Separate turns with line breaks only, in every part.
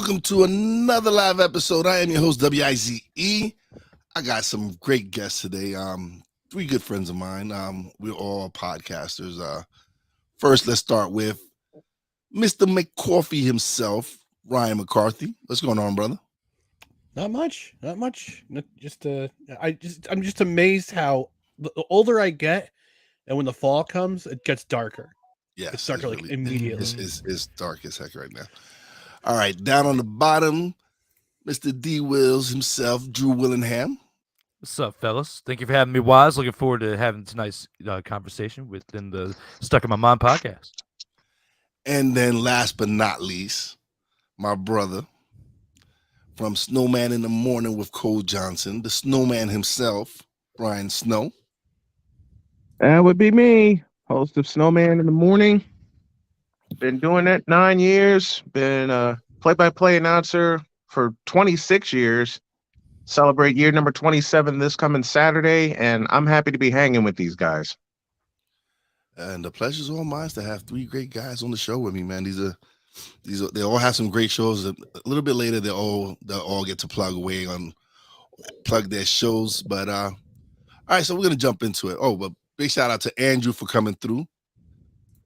welcome to another live episode. I am your host, WIZE. I got some great guests today. Three good friends of mine. We're all podcasters. First, let's start with Mr. McCarthy himself, Ryan McCarthy. What's going on, brother?
Not much. I'm just amazed how the older I get, and when the fall comes, it gets darker.
Yes,
it's darker like immediately.
It's dark as heck right now. All right, down on the bottom, Mr. D. Wills himself, Drew Willingham.
What's up, fellas? Thank you for having me, Wise. Looking forward to having tonight's conversation within the Stuck in My Mind podcast.
And then last but not least, my brother from Snowman in the Morning with Cole Johnson, the snowman himself, Brian Snow.
That would be me, host of Snowman in the Morning. Been doing it 9 years. Been a play-by-play announcer for 26 years. Celebrate year number 27 this coming Saturday, and I'm happy to be hanging with these guys.
And the pleasure's all mine to have three great guys on the show with me, man. They all have some great shows. A little bit later, they'll all get to plug their shows. But all right, so we're gonna jump into it. Oh, but big shout out to Andrew for coming through.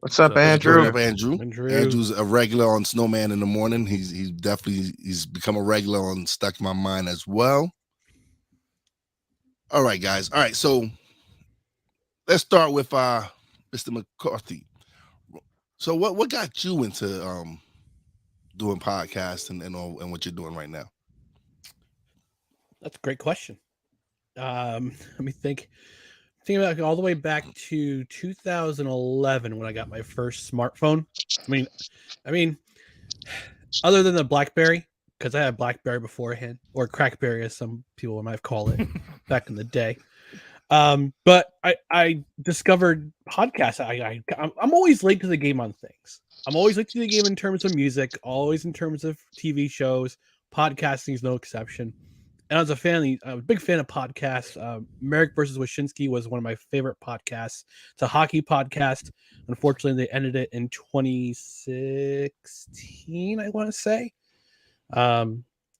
What's up, Andrew?
What's up, Andrew? Andrew's a regular on Snowman in the Morning. He's become a regular on Stuck in My Mind as well. All right, guys. All right, so let's start with Mr. McCarthy. So what got you into doing podcasts and what you're doing right now?
That's a great question. Let me think about it all the way back to 2011 when I got my first smartphone. I mean, other than the BlackBerry, because I had BlackBerry beforehand, or Crackberry as some people might call it back in the day. But I discovered podcasts. I'm always late to the game on things. I'm always late to the game in terms of music, always in terms of TV shows. Podcasting is no exception. And I was a big fan of podcasts. Merrick versus Wyshynski was one of my favorite podcasts. It's a hockey podcast. Unfortunately, they ended it in 2016, I want to say,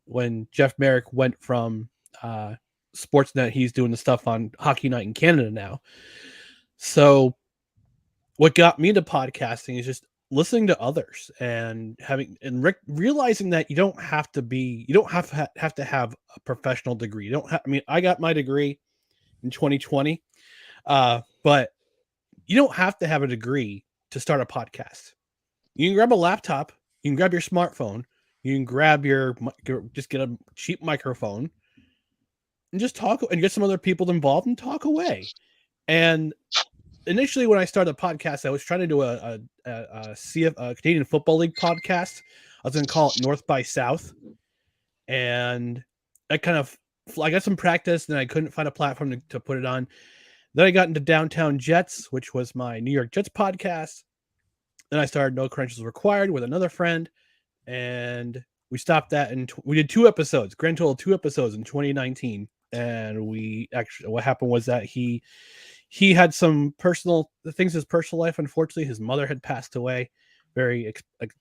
when Jeff Merrick went from Sportsnet. He's doing the stuff on Hockey Night in Canada now. So what got me into podcasting is just listening to others and realizing that you don't have to have a professional degree. I got my degree in 2020, but you don't have to have a degree to start a podcast. You can grab a laptop, you can grab your smartphone, you can grab just get a cheap microphone and just talk and get some other people involved and talk away. And initially, when I started the podcast, I was trying to do a Canadian Football League podcast. I was going to call it North by South. And I got some practice, and I couldn't find a platform to put it on. Then I got into Downtown Jets, which was my New York Jets podcast. Then I started No Credentials Required with another friend. And we stopped that, and we did 2 episodes, grand total of 2 episodes in 2019. And what happened was that he had some personal things in his personal life. Unfortunately, his mother had passed away very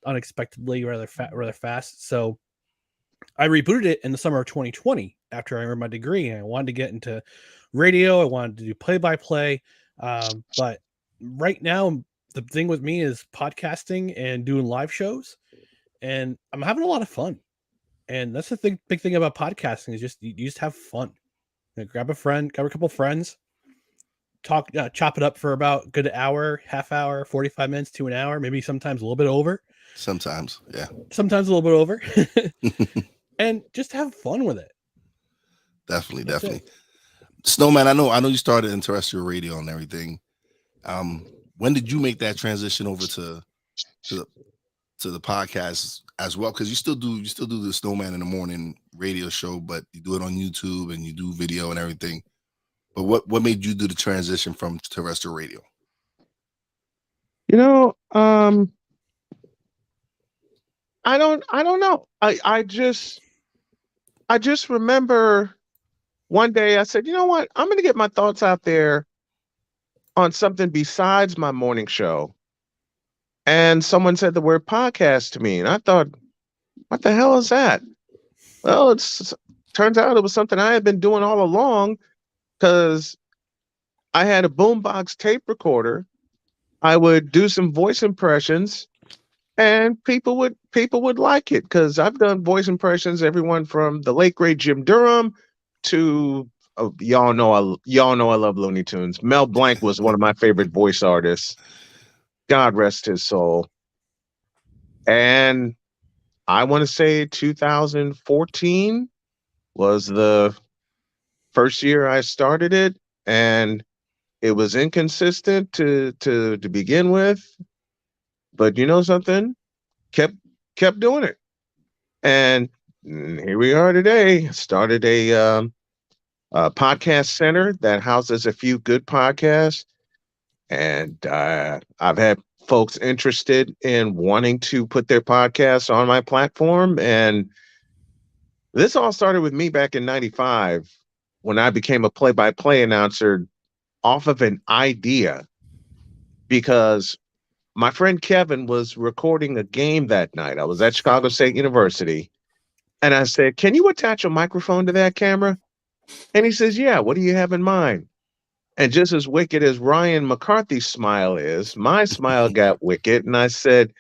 unexpectedly, rather fast. So I rebooted it in the summer of 2020 after I earned my degree, and I wanted to get into radio. I wanted to do play-by-play. But right now, the thing with me is podcasting and doing live shows, and I'm having a lot of fun. And that's the big thing about podcasting is you just have fun. Grab a couple friends, chop it up for about a good hour, half hour, 45 minutes to an hour, maybe sometimes a little bit over.
Sometimes, yeah.
Sometimes a little bit over. And just have fun with it.
Definitely. Snowman, I know you started in terrestrial radio and everything. When did you make that transition over to the podcast as well? Because you still do the Snowman in the Morning radio show, but you do it on YouTube and you do video and everything. But what made you do the transition from terrestrial radio?
I don't know. I just remember one day I said, you know what? I'm going to get my thoughts out there on something besides my morning show. And someone said the word podcast to me. And I thought, what the hell is that? Well, it's turns out it was something I had been doing all along because I had a boombox tape recorder. I would do some voice impressions, and people would like it because I've done voice impressions, everyone from the late great Jim Durham to y'all know I love Looney Tunes. Mel Blanc was one of my favorite voice artists. God rest his soul. And I want to say 2014 was the first year I started it, and it was inconsistent to begin with. But you know something? Kept kept doing it, and here we are today. Started a podcast center that houses a few good podcasts, and I've had folks interested in wanting to put their podcasts on my platform. And this all started with me back in '95 when I became a play-by-play announcer off of an idea because my friend Kevin was recording a game that night. I was at Chicago State University, and I said, "Can you attach a microphone to that camera?" And he says, "Yeah, what do you have in mind?" And just as wicked as Ryan McCarthy's smile is, my smile got wicked. And I said,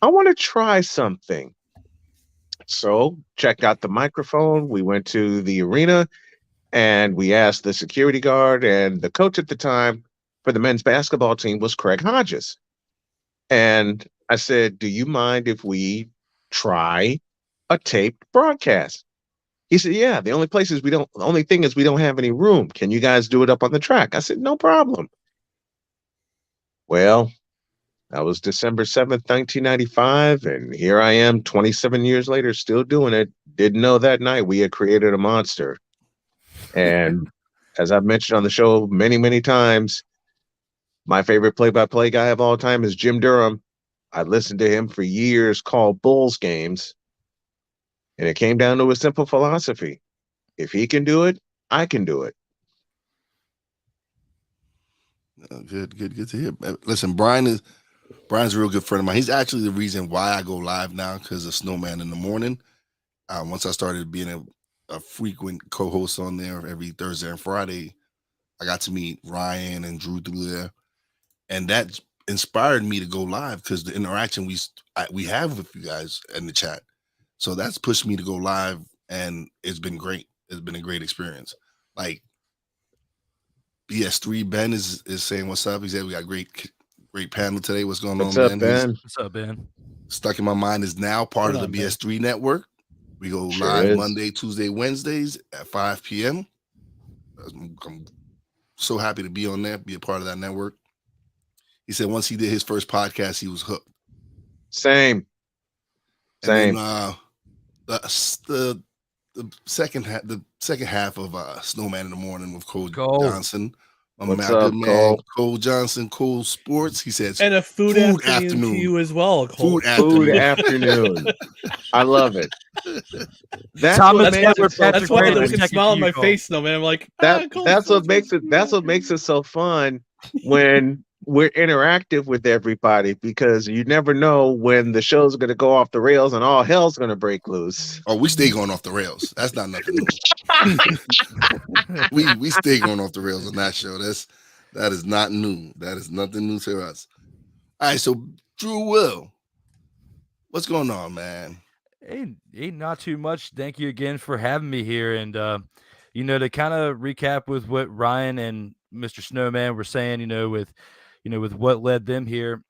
"I want to try something." So checked out the microphone. We went to the arena and we asked the security guard, and the coach at the time for the men's basketball team was Craig Hodges. And I said, "Do you mind if we try a taped broadcast?" He said, "Yeah, the only thing is we don't have any room. Can you guys do it up on the track?" I said, "No problem." Well, that was December 7th, 1995, and here I am 27 years later still doing it. Didn't know that night we had created a monster. And as I've mentioned on the show many, many times, my favorite play-by-play guy of all time is Jim Durham. I listened to him for years call Bulls games, and it came down to a simple philosophy. If he can do it, I can do it.
Good to hear. Listen, Brian's a real good friend of mine. He's actually the reason why I go live now because of Snowman in the Morning. Once I started being a frequent co-host on there every Thursday and Friday, I got to meet Ryan and Drew through there, and that inspired me to go live because the interaction we have with you guys in the chat. So that's pushed me to go live, and it's been great. It's been a great experience. Like BS3 Ben is saying what's up. He said we got great panel today. What's going
What's
on,
up,
Ben?
Ben?
What's up, Ben?
Stuck in My Mind is now part of the
Ben?
BS3 network. We go
Sure
live
is.
Monday, Tuesday, Wednesdays at 5 p.m. I'm so happy to be on there, be a part of that network. He said once he did his first podcast, he was hooked.
Same.
And then the second half of Snowman in the Morning with Cole Johnson.
What's up,
good
Cole?
man, Cole Johnson, Cole Sports. He says,
And a food afternoon to you as well, Cole.
Food
Food afternoon. I love it. That's
Thomas
what makes it so
Edward
That's why
Patrick
there
Graham
was a
second
smile on
to you,
my
Cole.
face, no man. I'm like,
that's what makes it so fun when we're interactive with everybody, because you never know when the show's going to go off the rails and all hell's going to break loose.
Oh, we stay going off the rails. That's not nothing new. we stay going off the rails on that show. That is not new. That is nothing new to us. All right, so Drew Will, what's going on, man?
Hey, not too much. Thank you again for having me here. And to kind of recap with what Ryan and Mr. Snowman were saying, with what led them here.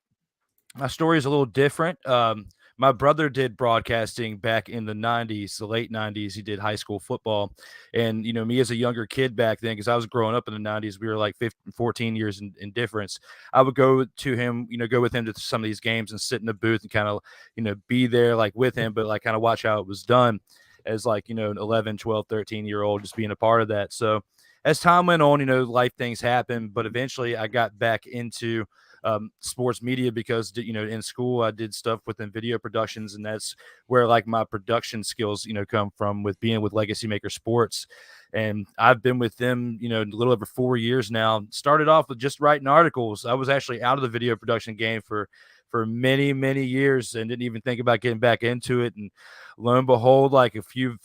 My story is a little different. My brother did broadcasting back in the 90s, the late 90s. He did high school football. And, me as a younger kid back then, because I was growing up in the 90s, we were like 14 years in difference. I would go to him, go with him to some of these games and sit in the booth and kind of, be there like with him, but like kind of watch how it was done as like, 11, 12, 13-year-old, just being a part of that. So as time went on, life things happened, but eventually I got back into sports media because in school I did stuff within video productions, and that's where like my production skills come from, with being with Legacy Maker Sports. And I've been with them a little over 4 years now. Started off with just writing articles. I was actually out of the video production game for for many, many years and didn't even think about getting back into it. And lo and behold, like a few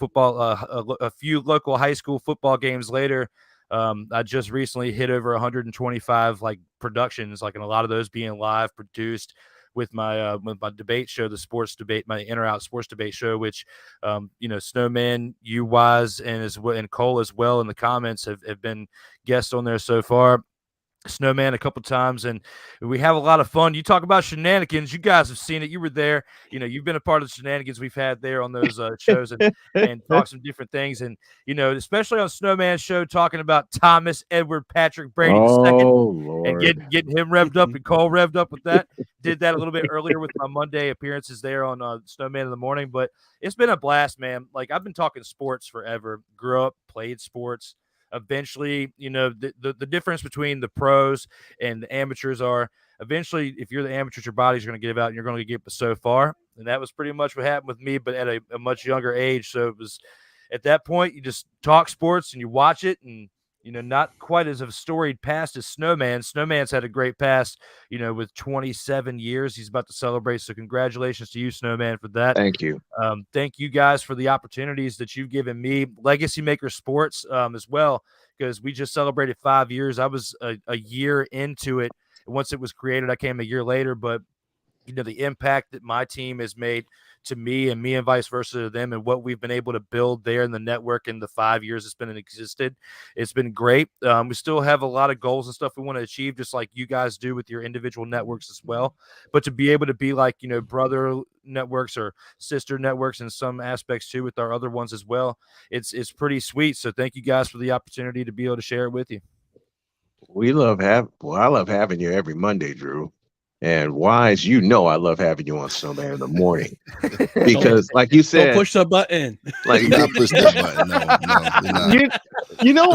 local high school football games later, I just recently hit over 125 like productions, like, and a lot of those being live produced with my debate show, the sports debate, my in or out sports debate show, which, Snowman, you, Wise, and Cole as well in the comments have been guests on there so far. Snowman a couple times, and we have a lot of fun. You talk about shenanigans. You guys have seen it. You were there. You've been a part of the shenanigans we've had there on those shows and talk some different things. And, especially on Snowman's show, talking about Thomas Edward Patrick Brady II and getting him revved up and Cole revved up with that. Did that a little bit earlier with my Monday appearances there on Snowman in the Morning. But it's been a blast, man. Like, I've been talking sports forever. Grew up, played sports. Eventually, the difference between the pros and the amateurs are eventually, if you're the amateurs, your body's going to give out and you're going to get so far. And that was pretty much what happened with me, but at a much younger age. So it was at that point, you just talk sports and you watch it, and not quite as a storied past as Snowman. Snowman's had a great past, with 27 years. He's about to celebrate. So congratulations to you, Snowman, for that.
Thank you.
Thank you guys for the opportunities that you've given me. Legacy Maker Sports as well, because we just celebrated 5 years. I was a year into it. Once it was created, I came a year later, but the impact that my team has made to me and vice versa to them, and what we've been able to build there in the network in the 5 years it's been existed. It's been great. We still have a lot of goals and stuff we want to achieve, just like you guys do with your individual networks as well. But to be able to be like, brother networks or sister networks in some aspects too with our other ones as well, it's pretty sweet. So thank you guys for the opportunity to be able to share it with you.
I love having you every Monday, Drew. And Wise, I love having you on Snowman in the Morning because, like you said,
don't push the button.
Like
you not push that button. No.
You know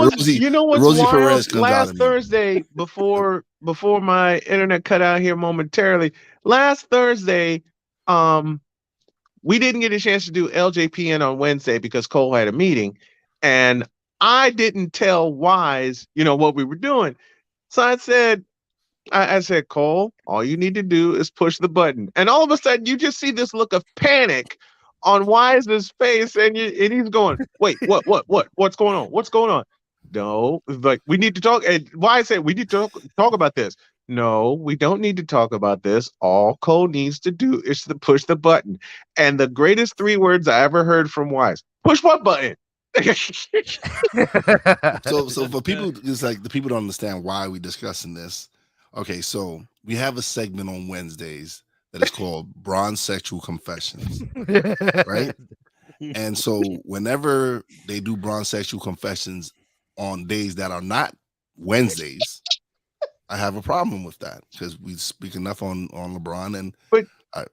what's
Rosie
wild?
Perez comes
Last Thursday, before my internet cut out here momentarily, last Thursday, we didn't get a chance to do LJPN on Wednesday because Cole had a meeting, and I didn't tell Wise, what we were doing. So I said, Cole, all you need to do is push the button. And all of a sudden, you just see this look of panic on Wise's face, and he's going, wait, what's going on? What's going on? No, like, we need to talk. And Wise said, we need to talk about this. No, we don't need to talk about this. All Cole needs to do is to push the button. And the greatest 3 words I ever heard from Wise: push what button?
So for people, it's like the people don't understand why we're discussing this. Okay, so we have a segment on Wednesdays that is called Bronze Sexual Confessions, right? And so whenever they do Bronze Sexual Confessions on days that are not Wednesdays, I have a problem with that because we speak enough on LeBron, and I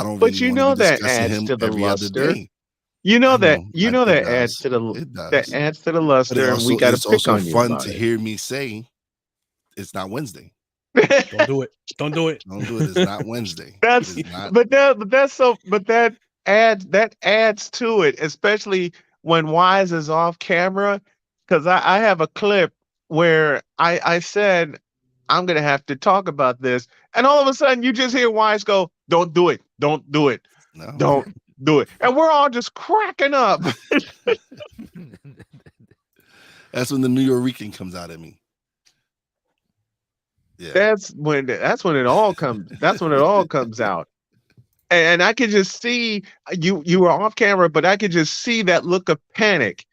don't.
But
really
that adds to the luster. That adds to the luster, and we got to pick on you.
It's also fun to hear me say it's not Wednesday.
Don't do it.
Don't do it. It's not Wednesday.
That adds to it, especially when Wise is off camera. Because I have a clip where I said I'm gonna have to talk about this, and all of a sudden you just hear Wise go, "Don't do it. Don't do it. No. Don't do it," and we're all just cracking up.
That's when the New Yorican comes out at me. Yeah.
That's when it all comes. That's when it all comes out. And I could just see you were off camera, but I could just see that look of panic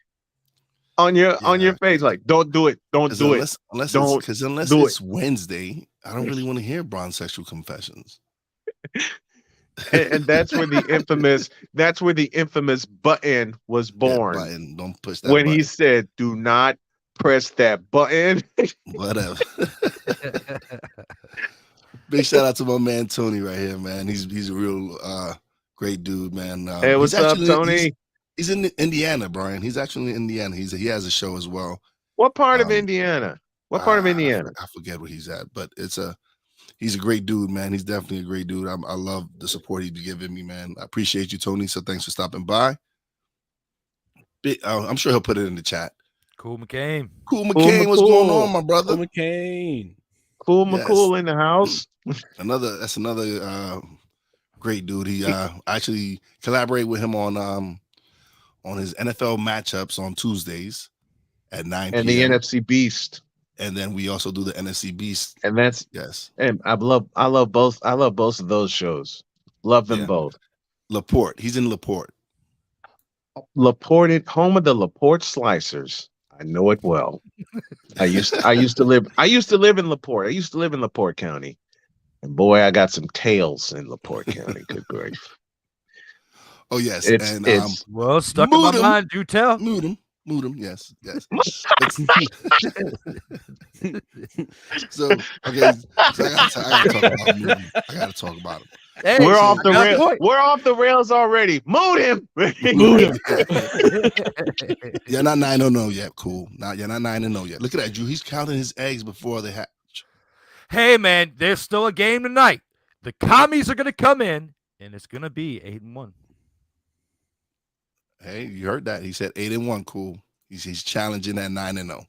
on your face, like, don't do it, don't do it.
Unless it's Wednesday, I don't really want to hear Bronze Sexual Confessions.
and that's where the infamous button was born.
Button. Don't push that
when
button.
He said, "Do not press that button."
Whatever. Big shout out to my man Tony right here, man. He's a real great dude, man.
Hey, what's up, Tony?
He's in Indiana, Brian. He's actually in Indiana. He has a show as well.
What part of Indiana? What part of Indiana?
I forget where he's at, but he's a great dude, man. He's definitely a great dude. I love the support he's giving me, man. I appreciate you, Tony. So thanks for stopping by. I'm sure he'll put it in the chat.
Cool McCain.
What's going on, my brother?
Cool McCain.
Cool
Yes.
McCool in the house.
That's another great dude. He actually collaborated with him on his NFL matchups on Tuesdays at 9
And the
p.m.
NFC Beast.
And then we also do the NFC Beast.
And that's
Yes.
and I love both of those shows. Love them
Yeah.
both.
Laporte. He's in Laporte.
Laporte, home of the Laporte Slicers. I know it well. I used to live in Laporte. I used to live in Laporte County. And boy, I got some tales in Laporte County. Good grief.
Oh yes.
It's
Well, stuck in my
Mood'em.
mind. Do tell.
Mood him. Yes. So okay. So I gotta talk about Mood'em. I gotta talk about him.
Hey,
we're
so
off the
I got a
rails.
point.
We're off the rails already. Mood him.
You're not 9-0 yet. Cool. You're not 9-0 yet. Look at that, Drew. He's counting his eggs before they hatch.
Hey, man, there's still a game tonight. The commies are going to come in, and it's going to be 8-1.
Hey, you heard that? He said 8-1. Cool. He's challenging that 9-0.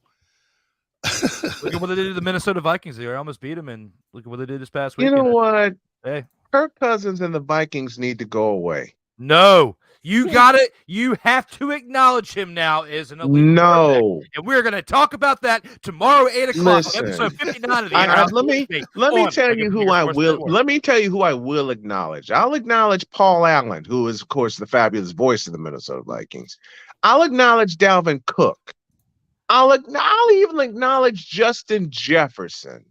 Look at what they did to the Minnesota Vikings. They almost beat them, and look at what they did this past
You
weekend.
know what?
Hey.
Kirk Cousins and the Vikings need to go away.
No, you got it. You have to acknowledge him now as an elite quarterback.
No.
And we're going to talk about that tomorrow, 8 o'clock,
Listen.
episode 59 of the
Let me tell you who I will. Let me tell you who I will acknowledge. I'll acknowledge Paul Allen, who is, of course, the fabulous voice of the Minnesota Vikings. I'll acknowledge Dalvin Cook. I'll even acknowledge Justin Jefferson.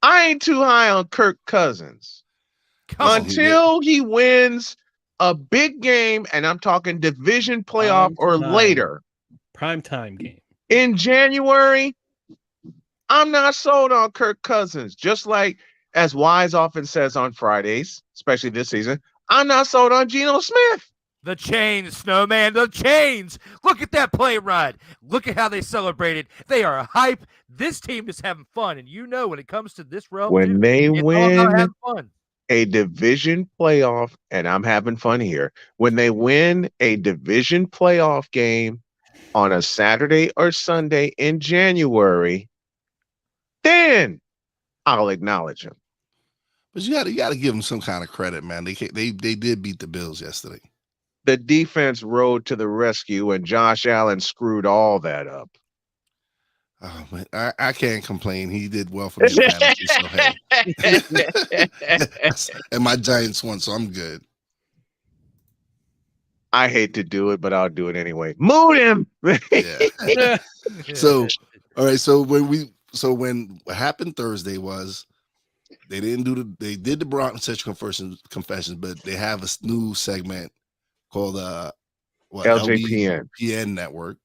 I ain't too high on Kirk Cousins until he wins a big game, and I'm talking division playoff or later.
Primetime game.
In January, I'm not sold on Kirk Cousins. Just like, as Wise often says on Fridays, especially this season, I'm not sold on Geno Smith.
The chains, Snowman, the chains. Look at that play ride. Look at how they celebrated. They are hype. This team is having fun. And you know, when it comes to this realm,
When they
it's all
win
about having fun.
a division playoff, and I'm having fun here, when they win a division playoff game on a Saturday or Sunday in January, then I'll acknowledge him.
But you got to give them some kind of credit, man. They did beat the Bills yesterday.
The defense rode to the rescue, and Josh Allen screwed all that up.
Oh man, I can't complain. He did well for me. So, hey. And my Giants won, so I'm good.
I hate to do it, but I'll do it anyway. Mood him.
Yeah. So, all right. So when what happened Thursday was they did the Bronx Central confessions, but they have a new segment called
LJPN
PN Network,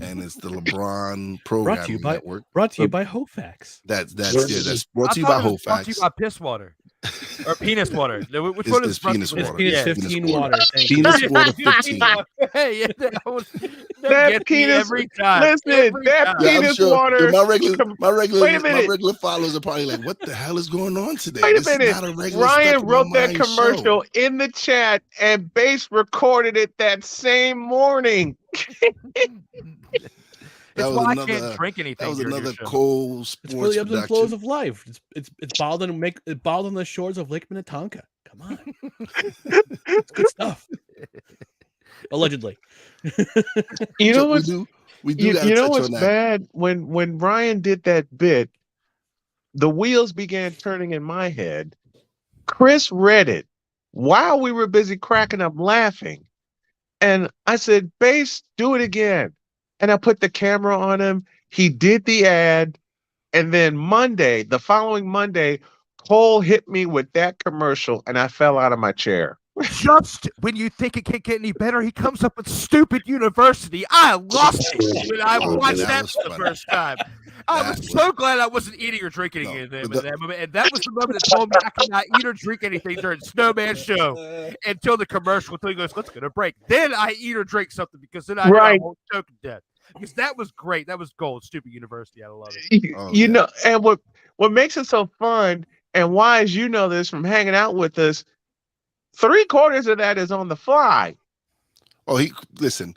and it's the LeBron Programming Network.
Brought to you by Hofax.
That's brought to you by Hofax.
Brought to you by piss water or penis water. Which one is
penis water?
It's penis 15 water. Thank you.
Penis water 15.
Hey, yeah,
that penis
every time.
Listen,
every
that
time.
penis water.
My regular
minute.
followers are probably like, "What the hell is going on today?"
Wait a
This is
minute.
not a regular
Ryan
Stuck
wrote
in My
that
Mind
commercial
show.
in the chat, and Base recorded it that same morning.
It's why I can't drink anything.
That was
during
another
your show.
cold sports
It's for the ebbs and flows
production.
of life. It's bottled on the shores of Lake Minnetonka. Come on, it's good stuff. Allegedly.
You know what's
we do gotta
you know
touch
what's
on that.
bad? When Ryan did that bit, the wheels began turning in my head. Chris read it while we were busy cracking up laughing. And I said, Base, do it again. And I put the camera on him. He did the ad. And then the following Monday, Cole hit me with that commercial and I fell out of my chair.
Just when you think it can't get any better, he comes up with stupid university. I lost it when I watched that for the first time. I was so glad I wasn't eating or drinking anything in that moment. And that was the moment that told me I could not eat or drink anything during Snowman's show until the commercial. Until he goes, let's get a break. Then I eat or drink something because then I won't choke to death. Because that was great. That was gold. Stupid university. I love it.
You know, and what makes it so fun, and why, as you know this from hanging out with us, 3/4 of that is on the fly.
Oh, listen.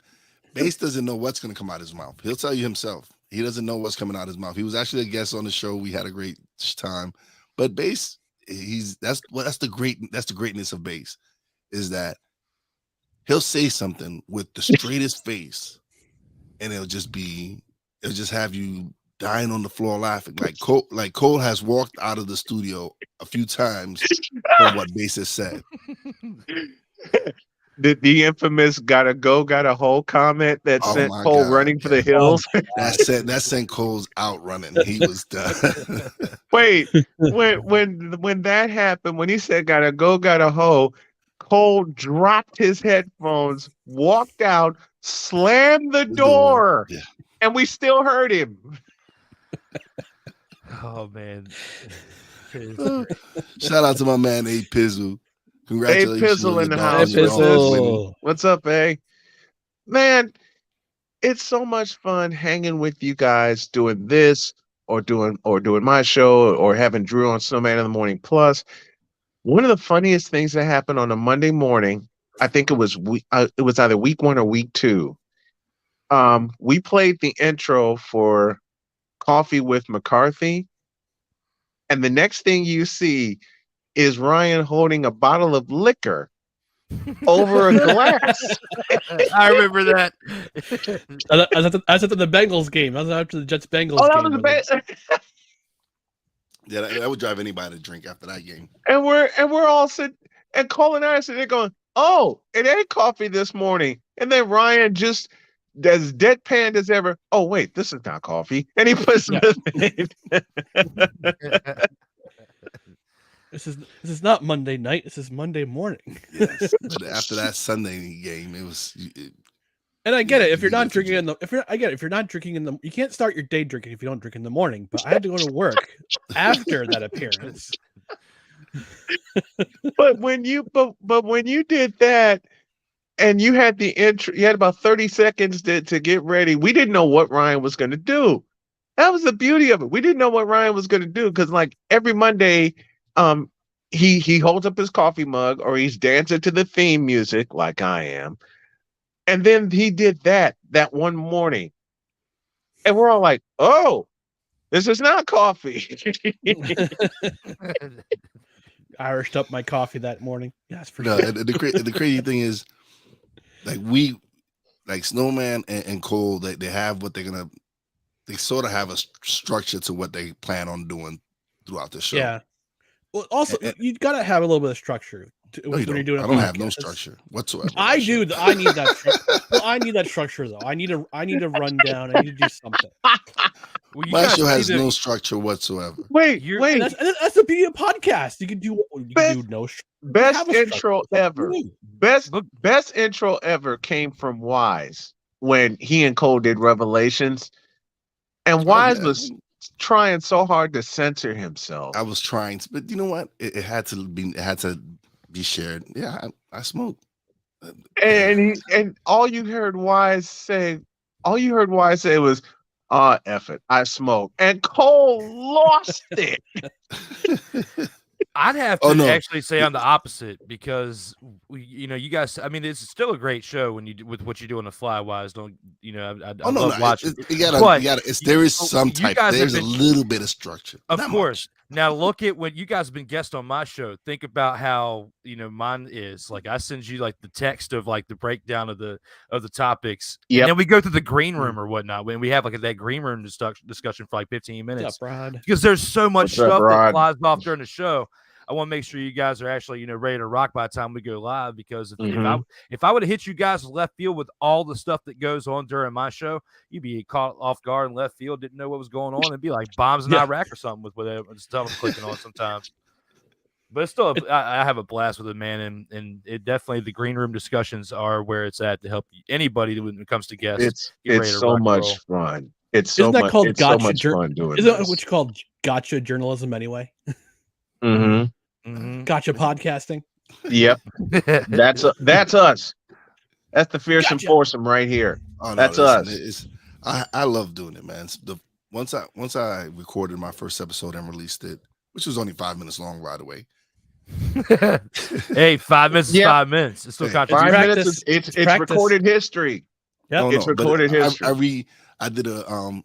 Base doesn't know what's going to come out of his mouth. He'll tell you himself. He doesn't know what's coming out of his mouth. He was actually a guest on the show. We had a great time. But Bass, that's the greatness of Bass, is that he'll say something with the straightest face, and it'll just have you dying on the floor laughing. Like Cole has walked out of the studio a few times from what Bass has said.
The infamous "gotta go, gotta hold" comment that sent Cole running for the hills.
That sent Cole's out running. He was done.
Wait, when that happened, when he said "gotta go, gotta hold," Cole dropped his headphones, walked out, slammed the door, and we still heard him.
Oh man!
Shout out to my man A Pizzle. Congratulations.
A Pizzle in the house. What's up, A? Man, it's so much fun hanging with you guys, doing this or doing my show or having Drew on Snowman in the Morning Plus. One of the funniest things that happened on a Monday morning, I think it was either week 1 or week 2. We played the intro for Coffee with McCarthy, and the next thing you see is Ryan holding a bottle of liquor over a glass.
I remember that.
I was at the Bengals game. I was after the Jets-Bengals game.
That was the best.
Yeah, that would drive anybody to drink after that game.
And we're all sitting, and Cole and I are sitting there going, "Oh, it ain't coffee this morning." And then Ryan just as deadpan as ever. "Oh wait, this is not coffee." And he puts
This is not Monday night. This is Monday morning.
Yes. But after that Sunday game, it was.
And I get it. If you're not drinking if you're not drinking in the, you can't start your day drinking if you don't drink in the morning. But I had to go to work after that appearance.
But when you did that, and you had the intro, you had about 30 seconds to get ready. We didn't know what Ryan was going to do. That was the beauty of it. We didn't know what Ryan was going to do because, like, every Monday, he holds up his coffee mug or he's dancing to the theme music like I am. And then he did that one morning. And we're all like, "Oh, this is not coffee."
Irished up my coffee that morning. Yes, for
sure.
sure.
The crazy thing is, like Snowman and Cole, they have what they sort of have a structure to what they plan on doing throughout the show.
Yeah. Well, also, you gotta have a little bit of structure
when you're doing. I don't have no structure whatsoever.
I do. I need that. Well, I need that structure though. I need a rundown. I need to do something.
My show has no structure whatsoever.
Wait.
That's the beauty of podcast. You can do no.
Best intro ever. Best intro ever came from Wise when he and Cole did Revelations, and Wise was trying so hard to censor himself.
I was trying, but you know what? It had to be shared. Yeah, I smoke.
And all you heard Wise say was, "F it, I smoke." And Cole lost it.
I'd have to actually say I'm the opposite because you guys. I mean, it's still a great show with what you do on the Flywise. I love watching.
There is some type. There's a little bit of structure.
Of course. Now look at when you guys have been guests on my show. Think about how mine is. Like I send you like the text of like the breakdown of the topics.
Yep.
And then we go to the green room or whatnot when we have like that green room discussion for like 15 minutes.
What's up, Rod?
Because there's so much stuff that flies off during the show. I want to make sure you guys are actually, ready to rock by the time we go live. Because if I would have hit you guys left field with all the stuff that goes on during my show, you'd be caught off guard in left field, didn't know what was going on. It'd be like bombs in Iraq or something with whatever stuff I'm clicking on sometimes. But it's still, I have a blast with it, man. And it definitely, the green room discussions are where it's at to help anybody when it comes to guests.
It's so much fun. It's so much fun doing
Isn't that what you call gotcha journalism anyway?
Mm-hmm.
Gotcha podcasting.
Yep. That's us. That's the fearsome foursome right here.
Oh, no,
that's us.
I love doing it, man. Once I recorded my first episode and released it, which was only 5 minutes long, by the way.
Hey, 5 minutes is 5 minutes. It's still
5 minutes. It's recorded history.
Yeah,
it's recorded history.
I did a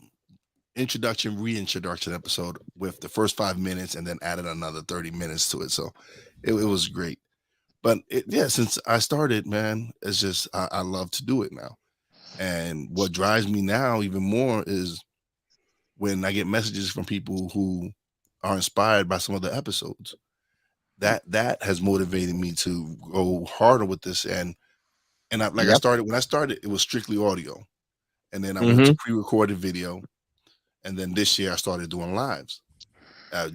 introduction, reintroduction episode with the first 5 minutes, and then added another 30 minutes to it. So it was great. But since I started, man, it's just I love to do it now. And what drives me now even more is when I get messages from people who are inspired by some of the episodes. That has motivated me to go harder with this. And I started, when I started, it was strictly audio. And then I went to pre-recorded video. And then this year I started doing lives.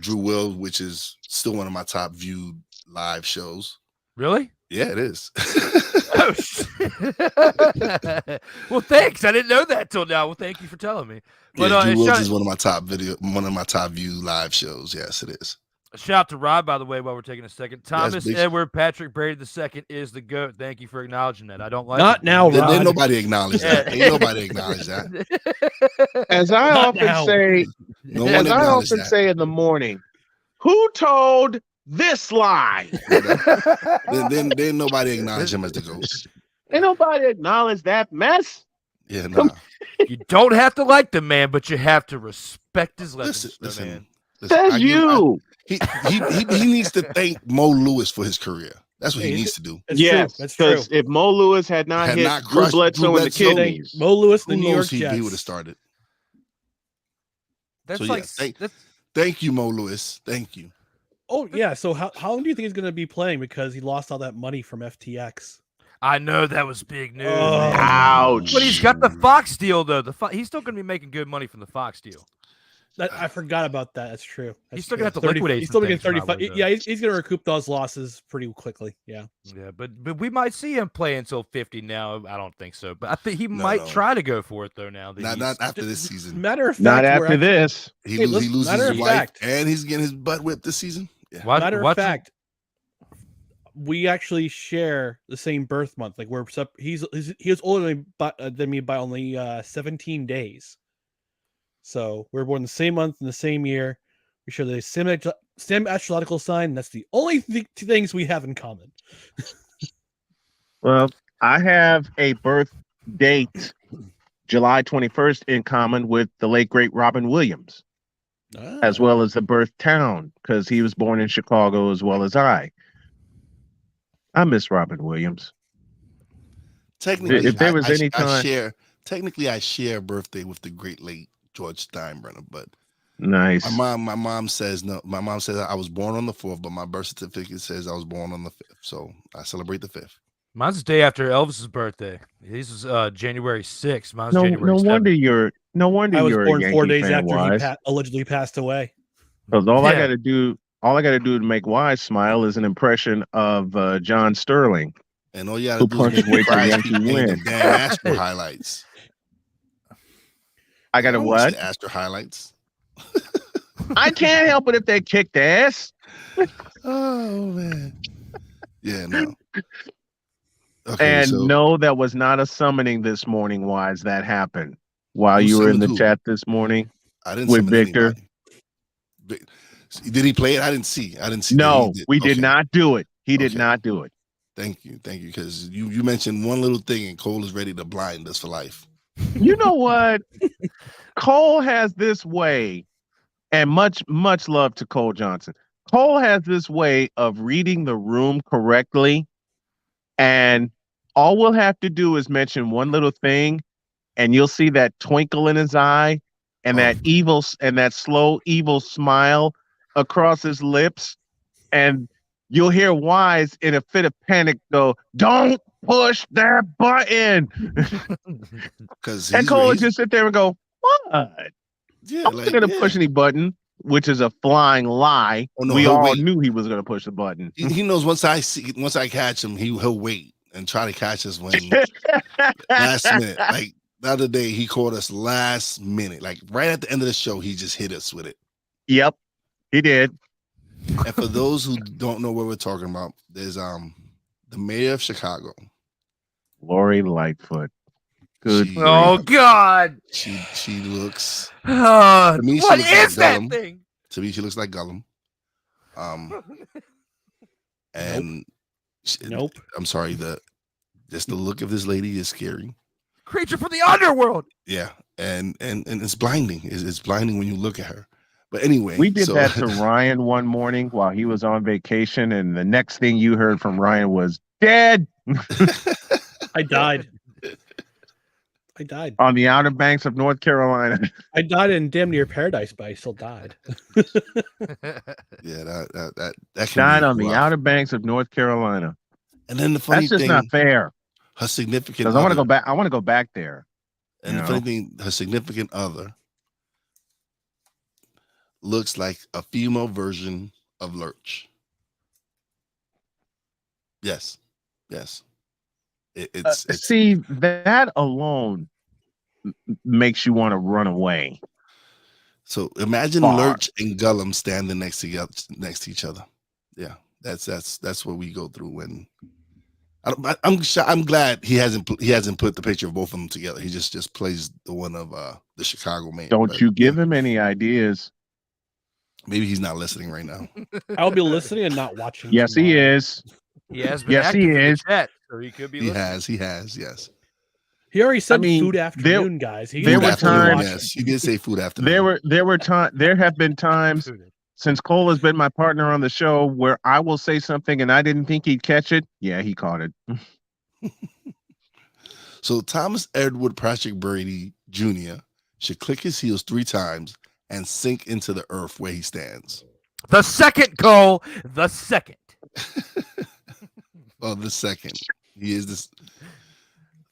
Drew Will, which is still one of my top viewed live shows.
Really?
Yeah, it is.
Oh, well, thanks. I didn't know that till now. Well, thank you for telling me. But
Drew Wills is one of my top viewed live shows. Yes, it is.
Shout out to Rob, by the way, while we're taking a second. Thomas Edward Patrick Brady II is the GOAT. Thank you for acknowledging that. I don't like
Not
it.
now, Rob.
Ain't nobody acknowledge that. Ain't nobody acknowledge that.
As I
Not
often
now.
say,
No one
as I
acknowledged
often
that.
say in the morning, who told this lie?
Then nobody acknowledge him as the GOAT.
Ain't nobody acknowledge that mess.
Yeah, nah.
You don't have to like the man, but you have to respect his legends.
Listen.
Says you.
He needs to thank Mo Lewis for his career. That's what he needs to do.
That's
Yes,
true. That's true.
because if Mo Lewis had not hit Drew
crushed
Bledsoe in the
Bledsoe,
kidneys,
Mo Lewis, the
Who
New York
knows he
Jets.
would have started.
That's
So,
like
Thank you, Mo Lewis. Thank you.
Oh yeah. So how long do you think he's going to be playing? Because he lost all that money from FTX.
I know that was big news.
Oh.
Man.
ouch.
But he's got the Fox deal though. He's still going to be making good money from the Fox deal.
I forgot about that. That's true.
He's still gonna have to liquidate
He's still
some
getting
things
35.
probably, though.
Yeah, he's going to recoup those losses pretty quickly. Yeah.
Yeah, but we might see him play until 50 now. I don't think so, but I think he might
No.
try to go for it though. Now that
Not after this season.
Matter of fact,
Not
we're
after
actually-
this.
He
Hey,
loses
listen, matter
his
of
wife,
fact-
and he's getting his butt whipped this season. Yeah.
Matter of fact, we actually share the same birth month. Like he was older than me by only 17 days. So we're born the same month in the same year. We share the same astrological sign. That's the only two things we have in common.
Well, I have a birth date, July 21st, in common with the late great Robin Williams, as well as the birth town, because he was born in Chicago as well as I. I miss Robin Williams.
Technically,
If there was any time-
I share a birthday with the great late George Steinbrenner, but
Nice.
my mom says no. My mom says I was born on the 4th, but my birth certificate says I was born on the 5th. So I celebrate the 5th.
mine's the day after Elvis's birthday. His was January 6th. Mine's
No
January 7th.
wonder you're
I was
a
born
Yankee
4 days
fan,
after
Wise.
he allegedly passed away.
Because all I
Yeah.
got to do to make Wise smile is an impression of John Sterling.
And all you gotta
Who
do is make
punctuates
me cry
the
and keep
Yankee
playing
win.
the damn Astro highlights.
I got to
don't watch
what?
the Astro highlights.
I can't help it if they kicked ass.
Oh man. Yeah, no. Okay,
And
so
no, that was not a summoning this morning, Wise. That happened while
Who
you were in the
summoned who?
chat this morning.
I didn't
with
summon
Victor.
anybody. Did he play it? I didn't see.
No,
He
we did
Okay.
not do it. He did
Okay.
not do it.
Thank you, because you mentioned one little thing, and Cole is ready to blind us for life.
You know what? Cole has this way, and much love to Cole Johnson. Cole has this way of reading the room correctly, and all we'll have to do is mention one little thing, and you'll see that twinkle in his eye, and that evil and that slow evil smile across his lips, and you'll hear Wise in a fit of panic go, "Don't push that button."
Because
And Cole would just sit there and go, "What?
yeah,
I'm not gonna push any button," which is a flying lie.
Oh, no,
We
he'll
all
wait.
knew he was gonna push the button.
He knows once I catch him, he'll wait and try to catch us when last minute. Like the other day, he caught us last minute, like right at the end of the show. He just hit us with it.
Yep, he did.
And for those who don't know what we're talking about, there's the mayor of Chicago.
Lori Lightfoot. Good.
She-
Oh God!
She looks
What
me,
is
she looks like
that
Gollum.
thing?
to me. She looks like Gollum. And
Nope.
I'm sorry. Just the look of this lady is scary.
Creature from the underworld.
Yeah, and it's blinding. It's blinding when you look at her. But anyway,
We did
so,
that to Ryan one morning while he was on vacation, and the next thing you heard from Ryan was dead
I died. I died.
on the Outer Banks of North Carolina.
I died in damn near paradise, but I still died.
yeah, that can
Died
be
on the
rough.
Outer Banks of North Carolina.
And then the funny
That's just
thing,
not fair.
her significant
Because I want to
other,
go back. I want to go back there.
and the funny thing, her significant other looks like a female version of Lurch. Yes. It's
See, that alone makes you want to run away.
so imagine
Far.
Lurch and Gullum standing next to each other. Yeah, that's what we go through when. I'm glad he hasn't put the picture of both of them together. He just plays the one of the Chicago man.
Don't you give him any ideas.
Maybe he's not listening right now.
I'll be listening and not watching.
Yes, he
tomorrow.
is.
He has been
Yes,
active
he
in the
is.
chat, so he could be
He
listening.
has. Yes.
He already said
mean,
food afternoon, guys. He
there
Food
were
afternoon,
times-
yes, he did say food afternoon.
There have been times since Cole has been my partner on the show where I will say something and I didn't think he'd catch it. Yeah, he caught it.
So Thomas Edward Patrick Brady Jr. should click his heels 3 times and sink into the earth where he stands.
The second, Cole. The second.
Well, the second. He is this.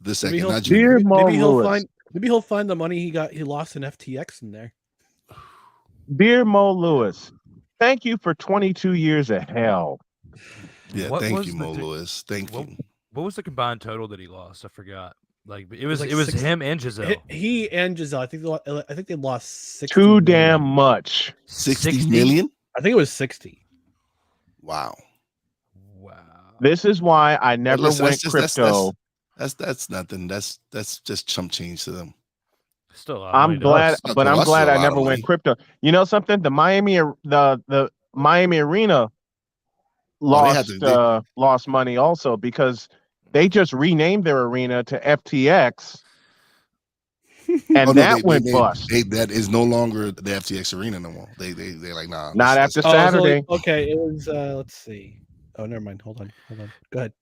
The
Maybe
second,
he'll-
not Junior.
Dear Mo Lewis.
Maybe he'll find the money he lost in FTX in there.
Dear Mo Lewis, thank you for 22 years of hell.
Yeah,
What
thank
was
you,
the
Mo
di-
Lewis. Thank
what-
you.
What was the combined total that he lost? I forgot. Like it was
like
it was
60
him and Giselle.
He and Giselle. I think they lost 60
Too
million.
damn much.
60 million?
I think it was 60.
Wow.
Wow.
This is why I never
listen,
went
that's
crypto.
That's nothing. That's just chump change to them.
Still, a lot of
I'm
money to
glad,
us.
but I'm
That's
glad
a
I
lot
never
of
went
money.
crypto. You know something? The Miami Arena
had to-
lost money also because they just renamed their arena to FTX, and
Oh, no,
that went bust.
That is no longer the FTX arena no more. They like nah.
Not
that's-
after
Oh, so,
Saturday.
okay, it was. Let's see. Oh, never mind. Hold on. Go ahead.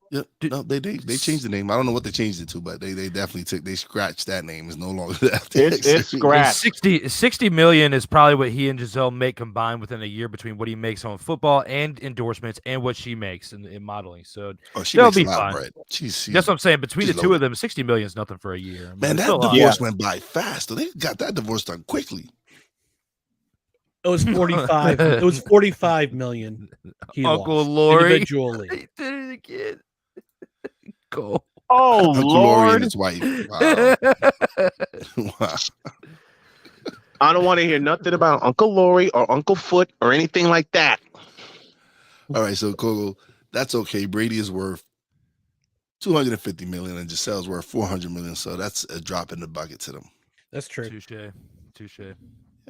Yeah, no, they changed the name. I don't know what they changed it to, but they definitely they scratched that name. It's no longer the FTX.
It's
arena.
scratched.
60 million is probably what he and Giselle make combined within a year between what he makes on football and endorsements and what she makes in modeling. So
Oh, she
they'll
makes a
be
lot
fine.
of bread. She's
that's what I'm saying. Between the
she's
two of
loaded.
them, 60 million is nothing for a year.
Man,
It's
that
still a lot.
divorce went by fast. They got that divorce done quickly.
It was 45. It was 45 million. He
Uncle
lost
Lori.
individually.
He did it again. Cool.
Oh
Uncle Lori and
Lord!
his wife. Wow. Wow.
I don't want to hear nothing about Uncle Lori or Uncle Foot or anything like that.
All right, so Coco, that's okay. Brady is worth 250 million and Giselle's worth 400 million. So that's a drop in the bucket to them.
That's true.
Touche.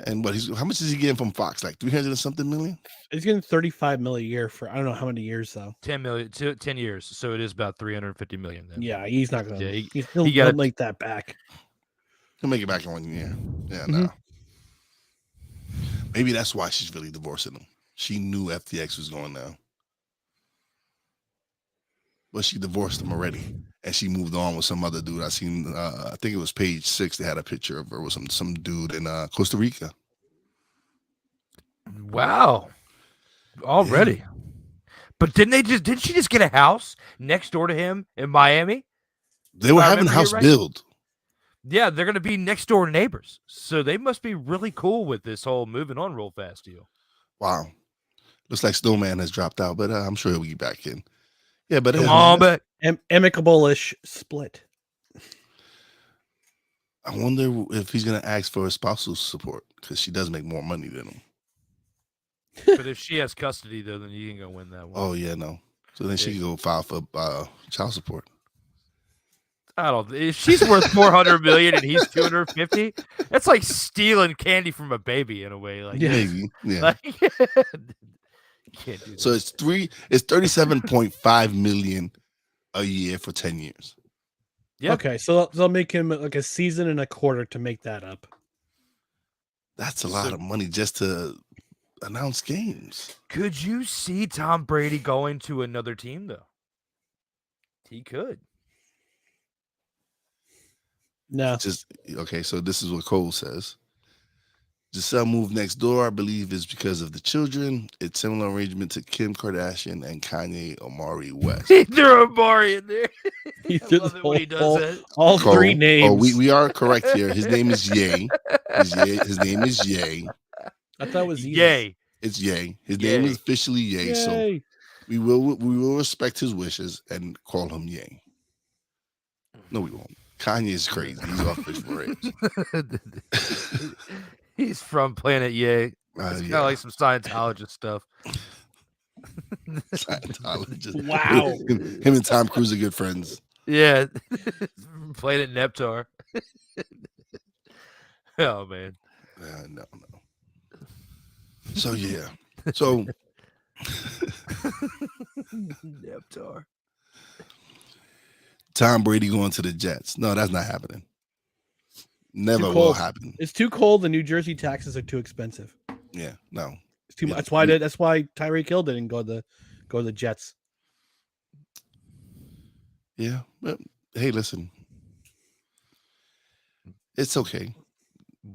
And how much is he getting from Fox? Like 300 and something million?
He's getting 35 million a year for I don't know how many years though.
10 million, 10 years. So it is about 350 million. Then.
Yeah, he's not gonna.
Yeah,
He'll make that back.
He'll make it back in 1 year. Yeah,
Mhm.
no. Maybe that's why she's really divorcing him. She knew FTX was going down. But she divorced him already. And she moved on with some other dude. I seen I think it was page 6. They had a picture of her with some dude in Costa Rica.
Wow. Already. But didn't she just get a house next door to him in Miami?
They were
I
having
remember
house
you right.
build.
Yeah, they're gonna be next door neighbors. So they must be really cool with this whole moving on real fast deal.
Wow. Looks like Snowman has dropped out, but I'm sure he'll be back in. Yeah, but
Come on, but
Amicable-ish split.
I wonder if he's gonna ask for a spousal support because she does make more money than him.
if she has custody though, then you ain't gonna win that one.
Oh yeah, no. So then she can go file for child support.
I don't. If she's worth 400 million and he's 250, that's like stealing candy from a baby in a way. Like,
Yeah.
Maybe. Yeah.
like, you can't do that.
So it's 37.5 million a year for 10 years.
Yeah.
Okay, so they'll make him like a season and a quarter to make that up.
That's a lot of money just to announce games.
Could you see Tom Brady going to another team though? He could.
No.
Just okay. So this is what Cole says. Giselle moved next door, I believe, is because of the children. It's similar arrangement to Kim Kardashian and Kanye Omari West.
He threw Amari in there.
He
I
did
love it when he does that.
all
Cole,
three names.
Oh, we are correct here. His name is Ye. His name is Ye.
I thought it was Yeezus.
Yay.
It's Ye. His
Ye.
name is officially Ye. So
Yay.
we will respect his wishes and call him Ye. No, we won't. Kanye is crazy. He's off his rails.
He's from Planet Yay. It's kind of like some Scientologist stuff.
Scientologist.
Wow.
Him and Tom Cruise are good friends.
Yeah. Planet Neptar. Oh, man.
No. So, yeah. So,
Neptar.
Tom Brady going to the Jets. No, that's not happening. Never
Too
will
cold.
happen.
It's too cold. The New Jersey taxes are too expensive.
Yeah, no.
It's too much.
Yeah.
That's why Tyreek Hill didn't go to the Jets.
Yeah, but hey, listen. It's okay.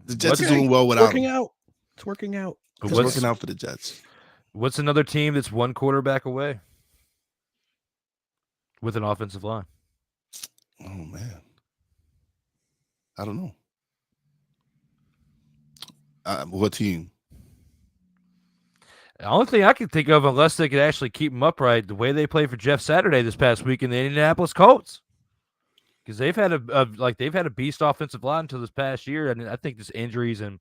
The Jets are doing well without
working
him.
out. It's working out.
It's working out for the Jets.
What's another team that's one quarterback away with an offensive line?
Oh, man. I don't know. What team?
The only thing I can think of, unless they could actually keep him upright, the way they played for Jeff Saturday this past week in the Indianapolis Colts, because they've had a beast offensive line until this past year, and I think just injuries and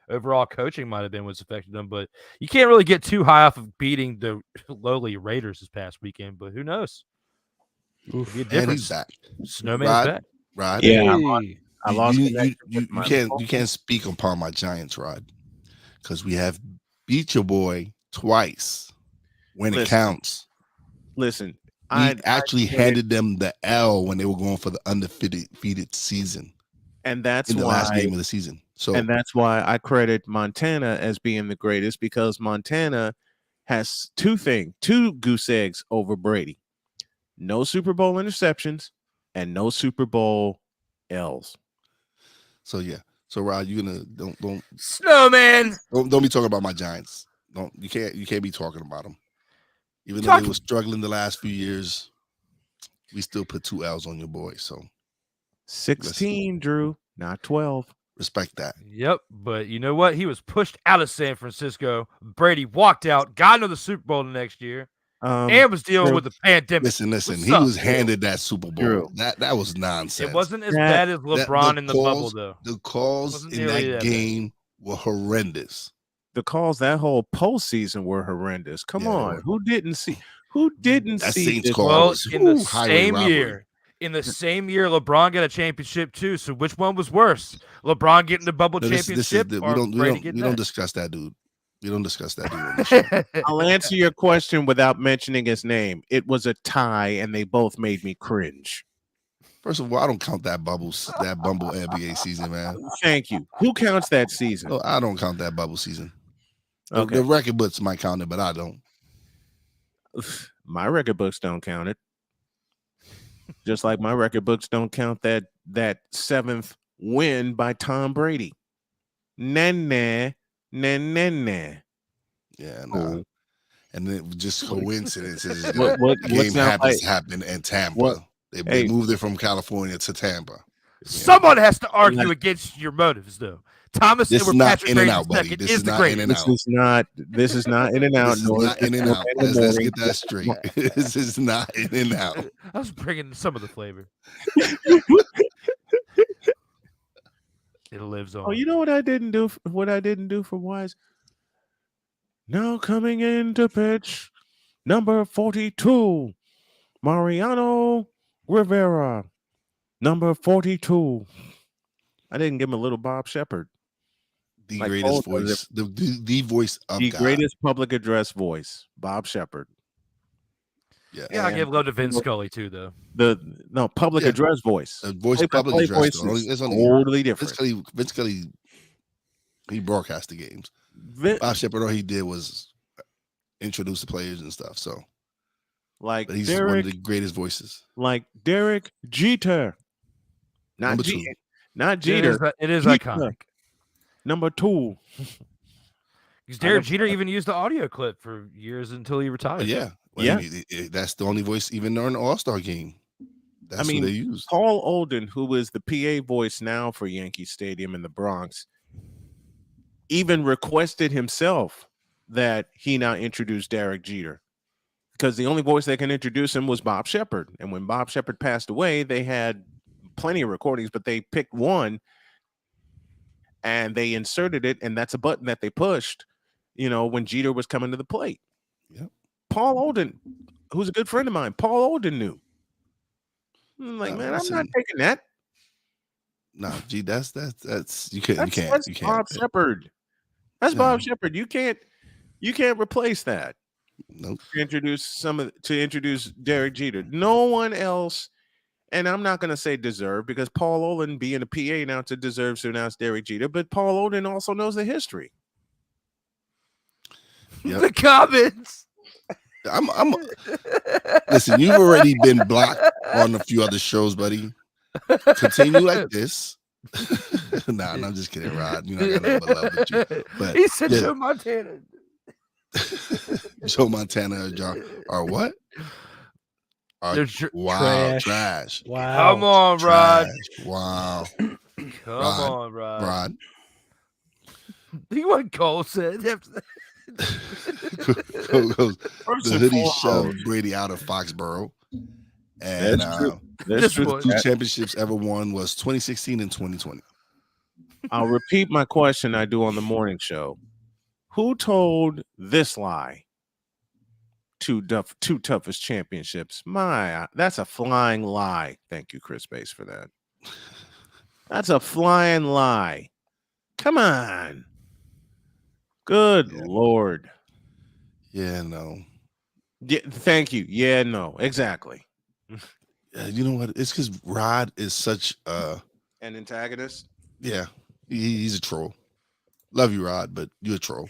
overall coaching might have been what's affected them. But you can't really get too high off of beating the lowly Raiders this past weekend. But who knows?
Oof.
And he's back.
Snowman's back.
Rod.
Yeah,
Hey.
I lost.
You can't speak upon my Giants, Rod, because we have beat your boy twice when it counts.
Listen,
We actually handed them the L when they were going for the undefeated season,
and that's
in the
why
last game of the season. So,
and that's why I credit Montana as being the greatest, because Montana has two goose eggs over Brady: no Super Bowl interceptions and no Super Bowl L's.
so yeah. So Rod, you gonna don't
Snowman.
don't be talking about my Giants. You can't be talking about them. Even though they were struggling the last few years, we still put 2 L's on your boy. So
16, Drew, not 12.
respect that.
Yep, but you know what? He was pushed out of San Francisco. Brady walked out, got into the Super Bowl the next year, and was dealing with the pandemic.
Listen. He was handed that Super Bowl.
Drew.
That was nonsense.
It wasn't as bad as LeBron in the bubble, though.
The calls in that game were horrendous.
The calls that whole postseason were horrendous. Come on, who didn't see? Who didn't
that
see?
Saints
This?
call
Well,
was,
in the
highway
same
robbery.
year, LeBron got a championship too. So which one was worse? LeBron getting the bubble
No,
championship,
we
or Brady getting
don't
that?
discuss that, dude. We don't discuss that dude on the show.
I'll answer your question without mentioning his name. It was a tie, and they both made me cringe.
First of all, I don't count that bubble NBA season, man.
Thank you. Who counts that season?
No, I don't count that bubble season.
Okay.
The record books might count it, but I don't.
My record books don't count it. Just like my record books don't count that 7th win by Tom Brady. Nah.
Yeah, no.
Cool.
And then just coincidences.
What
the game happens
like,
to happen in Tampa. They moved it from California to Tampa.
Someone has to argue against your motives, though. Thomas
This
over
is not
Patrick
in and
Grayson
out, buddy.
second
This
is
is
the
not in
greatest.
and out.
This is not in and out.
This is not in and out. Let's get that straight. This is not in and out.
I was bringing some of the flavor. It lives on.
Oh, you know what I didn't do? What I didn't do for Wise? Now coming in to pitch, number 42, Mariano Rivera. Number 42. I didn't give him a little Bob Shepard.
The greatest voice. The voice of
the
God.
greatest public address voice, Bob Shepard.
Yeah.
Yeah, I
And
give love to Vince Scully too, though.
The public
Yeah.
address voice.
The voice
Play-by-play
public address
voice
though.
is
It's only
totally different.
Vince Scully, he broadcast the games.
Vin-
Bob Shepard, all he did was introduce the players and stuff. So,
like
but he's one of
Derek,
the greatest voices.
like Derek Jeter, not
Number
G,
2.
not Jeter.
It is
Jeter.
iconic.
Number 2.
Because Derek Jeter even used the audio clip for years until he retired.
But yeah. Well,
Yeah.
That's the only voice even during the All-Star game. That's
mean,
who they used.
Paul Olden, who is the PA voice now for Yankee Stadium in the Bronx, even requested himself that he now introduce Derek Jeter, because the only voice that can introduce him was Bob Shepard. And when Bob Shepard passed away, they had plenty of recordings, but they picked one and they inserted it, and that's a button that they pushed, when Jeter was coming to the plate.
Yep.
Paul Olden, who's a good friend of mine, Paul Olden knew. I'm like, man,
listen,
I'm not taking that.
No, gee, that's you can't.
That's
You can't.
Bob Shepard. That's
Yeah.
Bob Shepard. You can't replace that.
Nope.
To introduce Derek Jeter. No one else, and I'm not going to say deserve, because Paul Olin being a PA announcer deserves to announce Derek Jeter, but Paul Olin also knows the history.
Yep.
The comments.
I'm listen, you've already been blocked on a few other shows, buddy. Continue like this. Nah, I'm just kidding, Rod. You know, I got nothing but love with you. But
He said
yeah.
Joe Montana.
Joe Montana are what?
They're
Trash.
Wow.
Come on, Rod.
Trash. Wow.
Come on, Rod.
Rod.
You what Cole said.
Goes, the hoodie shoved Brady out of Foxborough. And
That's true.
the 2 championships ever won was 2016 and 2020.
I'll repeat my question I do on the morning show. Who told this lie? Two toughest championships. That's a flying lie. Thank you, Chris Bass, for that. That's a flying lie. Come on. Good Lord.
Yeah, no.
Yeah, thank you. Yeah, no, exactly.
You know what? It's because Rod is such
an antagonist.
Yeah, he's a troll. Love you, Rod, but you're a troll.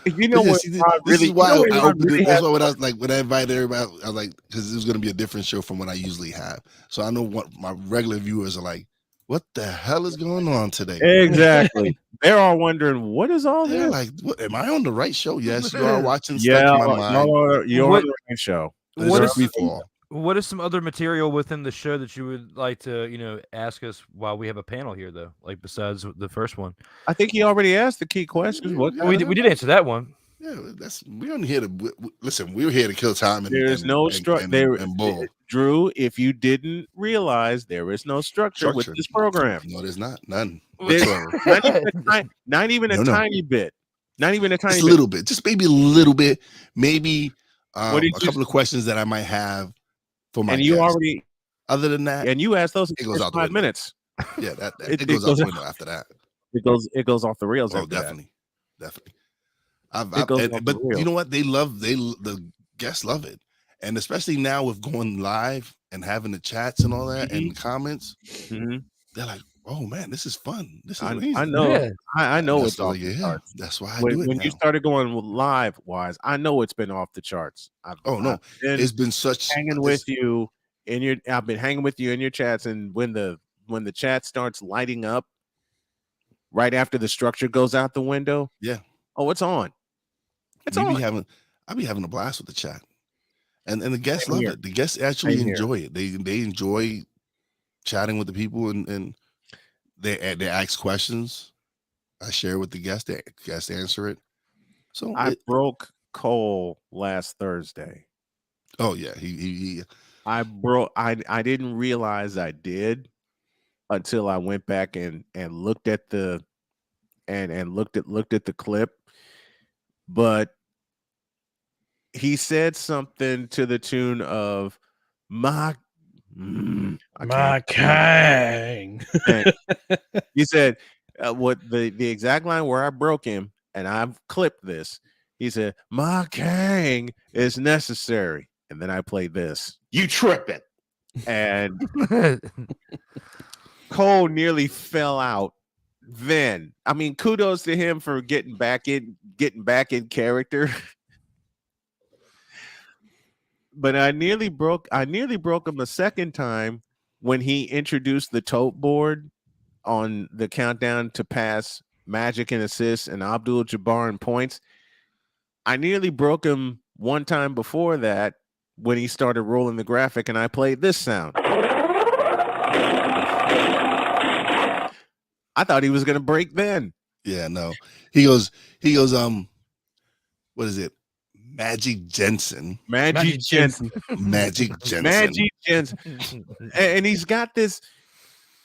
You know what?
This is why I opened it. That's why when I invited everybody, I was like, because this is going to be a different show from what I usually have. So I know what my regular viewers are like. What the hell is going on today?
Exactly. They're all wondering, what is all
They're
this?
like, what, am I on the right show? Yes, you are watching
Yeah,
Stuck in My Mind.
you're on the right show.
What is some other material within the show that you would like to, ask us while we have a panel here, though, like besides the first one?
I think he already asked the key questions.
We did answer that one.
Yeah, we're only here to listen. We're here to kill time.
There's no structure. Drew, if you didn't realize, there is no structure with this program.
No, there's not. None.
Not even a tiny bit. Not even a tiny
bit. A little bit. Just maybe a little bit. Maybe a couple of questions that I might have for my. And you guests.
Already.
Other than that,
and you asked those.
It goes out
5 minutes.
Yeah, it goes out the window after that.
It goes off the rails.
Oh, definitely. But you know what? The guests love it, and especially now with going live and having the chats and all that and the comments, they're like, "Oh man, this is fun. This is amazing."
I know. Yeah. I know it's off
the charts. That's why
when you started going live wise, I know it's been off the charts.
It's been such
hanging with you in your. I've been hanging with you in your chats, and when the chat starts lighting up, right after the structure goes out the window, it's on.
I'll be having a blast with the chat, and the guests love it. The guests actually enjoy it. They enjoy chatting with the people, and they ask questions. I share with the guests. The guests answer it. So
I broke Cole last Thursday.
Oh yeah, he.
I didn't realize I did until I went back and looked at the looked at the clip. But he said something to the tune of my
king.
He said what the exact line where I broke him. and I've clipped this. He said, "My gang is necessary," and then I played this.
You tripping?
And Cole nearly fell out. Then, I mean, kudos to him for getting back in character. But I nearly broke him a second time when he introduced the tote board on the countdown to pass Magic and assists and Abdul Jabbar in points. I nearly broke him one time before that when he started rolling the graphic and I played this sound. I thought he was going to break then.
Yeah, no. He goes, what is it? Magic Jensen.
Magic Jensen.
Magic Jensen.
Magic Jensen. And he's got this.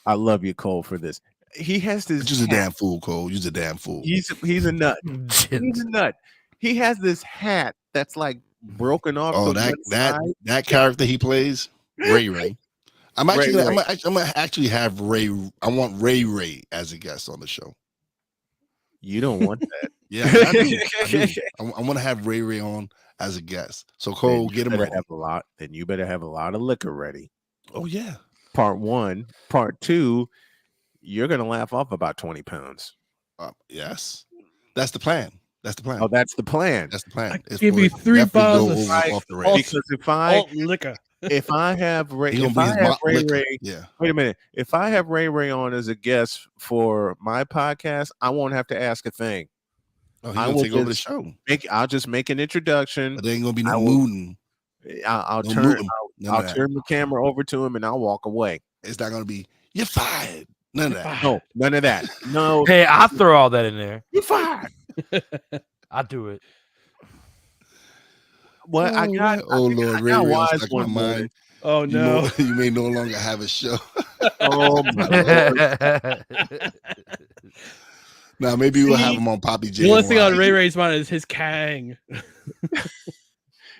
I love you, Cole, for this. He has this.
You're a damn fool, Cole. You're a damn fool.
He's a nut. He's a nut. He has this hat that's like broken off.
Oh, that character he plays, Ray. I'm gonna actually have Ray. I want Ray as a guest on the show.
You don't want that.
Yeah, I do. I want to have Ray on as a guest. So Cole, get him ready.
Then you better have a lot of liquor ready.
Oh yeah.
Part 1, part 2, you're gonna laugh off about 20 pounds.
Yes, that's the plan. That's the plan.
Oh, that's the plan.
That's the plan.
I give you 3 bottles of
off the rails.
Because if I
liquor.
If I have Ray,
yeah.
Wait a minute. If I have Ray on as a guest for my podcast, I won't have to ask a thing.
Oh, I will take over the show.
I'll just make an introduction.
But there ain't gonna be no mooting.
I'll turn the camera over to him and I'll walk away.
It's not gonna be you're fired. None of that.
No, none of that. No.
Hey, I'll throw all that in there.
You're fired.
I'll do it.
What I got?
Lord, Ray
wise
stuck
one
my mind.
Oh no!
You may no longer have a show.
Oh my Lord.
Now maybe we'll have him on Poppy J.
The only thing on Ray's mind is his Kang.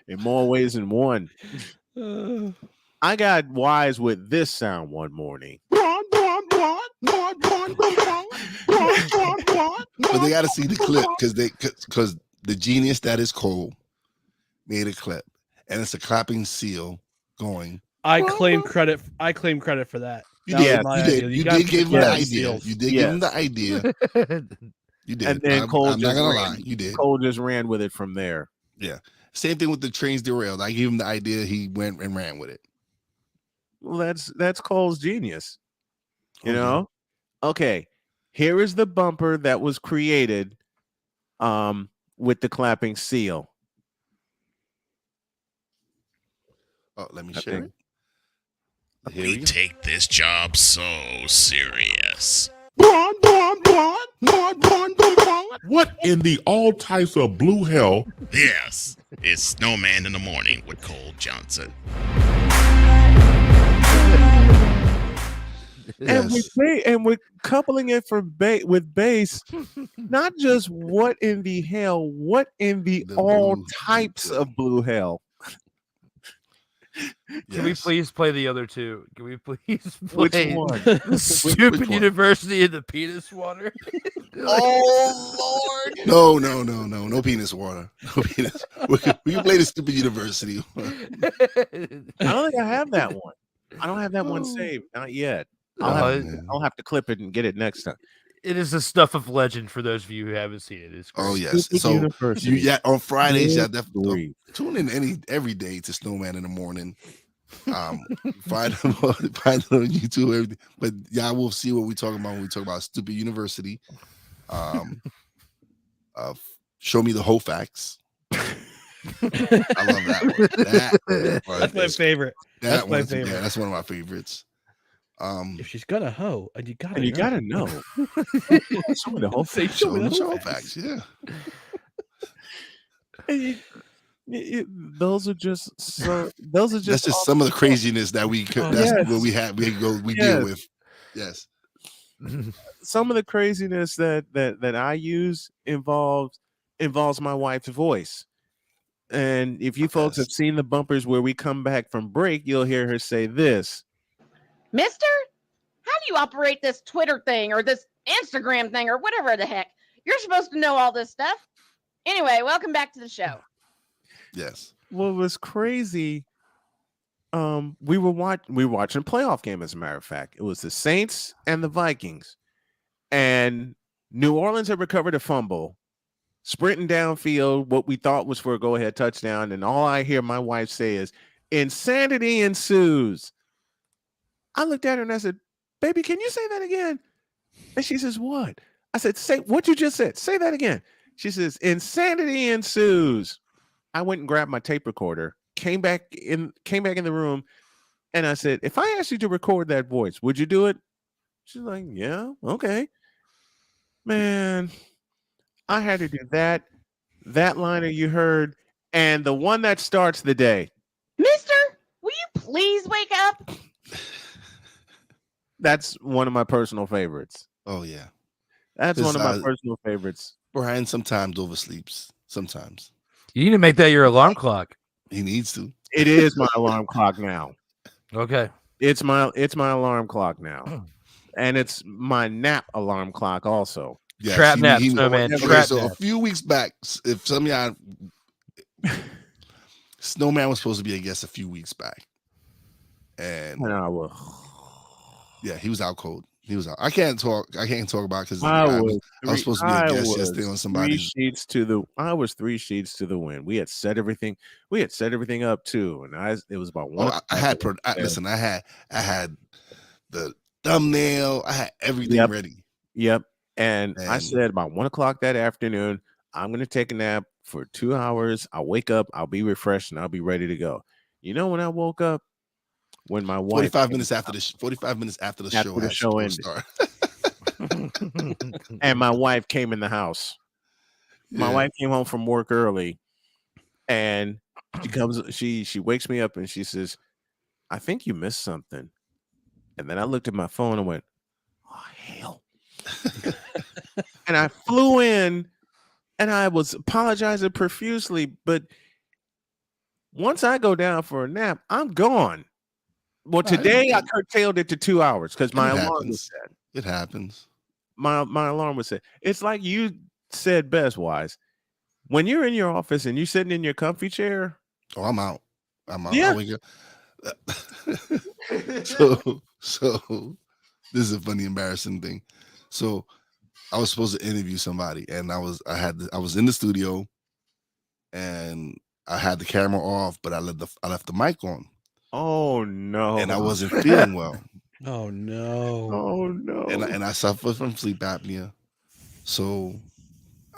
In more ways than one. I got wise with this sound one morning.
But they got to see the clip because the genius that is Cole made a clip, and it's a clapping seal going.
I claim credit for that.
You did. You did give him the idea. You did give him the idea. You did.
And then
I'm not gonna lie. You did.
Cole just ran with it from there.
Yeah. Same thing with the trains derailed. I gave him the idea. He went and ran with it.
Well, that's Cole's genius. You know? Okay. Here is the bumper that was created with the clapping seal.
Oh, let me share it.
We take this job so serious.
What in the all types of blue hell?
This is Snowman in the Morning with Cole Johnson.
Yes.
And we're coupling it with bass, not just what in the hell, what in the all types of blue hell.
Can we please play the other two? Can we please
Which
play
one?
the stupid
Which one?
University of the Penis Water?
Oh Lord! No penis water. No penis. We can play the stupid university.
I don't think I have that one. I don't have that one saved. Not yet. I'll have to clip it and get it next time.
It is the stuff of legend for those of you who haven't seen it. It's great.
Oh yes. So on Fridays, definitely tune in every day to Snowman in the Morning. Find them on YouTube, everything. But y'all will see what we talking about when we talk about stupid university. Show me the whole facts. I love that one.
That's my favorite.
That's my favorite. Yeah, that's one of my favorites.
If she's gonna hoe, and you gotta
know. Show me the whole
facts. Show me the whole facts. Yeah.
Those are just
that's just some of the craziness that we could. That's what we deal with. Yes.
Some of the craziness that I use involves my wife's voice. And if you folks have seen the bumpers where we come back from break, you'll hear her say this.
Mister, how do you operate this Twitter thing or this Instagram thing or whatever the heck? You're supposed to know all this stuff. Anyway, welcome back to the show.
Yes.
What was crazy? We were watching a playoff game. As a matter of fact, it was the Saints and the Vikings, and New Orleans had recovered a fumble, sprinting downfield, what we thought was for a go-ahead touchdown, and all I hear my wife say is, "Insanity ensues." I looked at her and I said, "Baby, can you say that again?" And she says, "What?" I said, "Say what you just said. Say that again." She says, "Insanity ensues." I went and grabbed my tape recorder, came back in the room, and I said, "If I asked you to record that voice, would you do it?" She's like, "Yeah, okay." Man, I had to do that liner you heard, and the one that starts the day.
Mister, will you please wake up?
That's one of my personal favorites.
Oh yeah.
That's one of my personal favorites.
Brian sometimes oversleeps. Sometimes
You need to make that your alarm clock.
he needs to.
It is my alarm clock now.
Okay.
It's my alarm clock now. And it's my nap alarm clock also.
Yes,
Trap nap, Snowman.
Okay,
Trap
so
nap.
a few weeks back, if some of y'all, Snowman was supposed to be a guest a few weeks back, and yeah, he was out cold. He was out. I can't talk about it because I was supposed to be a guest yesterday on somebody's.
I was 3 sheets to the wind. We had set everything up too, and it was about 1.
I had the thumbnail. I had everything ready.
Yep. And I said about 1 o'clock that afternoon, I'm going to take a nap for 2 hours. I'll wake up, I'll be refreshed, and I'll be ready to go. You know, when I woke up, when my wife
45 minutes after the show ended.
And my wife came in the house. My wife came home from work early, and she wakes me up and she says, "I think you missed something." And then I looked at my phone and went, "Oh hell." And I flew in and I was apologizing profusely, but once I go down for a nap, I'm gone. Well, today I curtailed it to 2 hours because my alarm was set.
It happens.
My alarm was set. It's like you said best, Wise. When you're in your office and you're sitting in your comfy chair.
Oh, I'm out.
Yeah.
So this is a funny, embarrassing thing. So I was supposed to interview somebody, and I was in the studio, and I had the camera off, but I left the mic on.
Oh no!
And I wasn't feeling well.
Oh no!
Oh no!
And I suffer from sleep apnea, so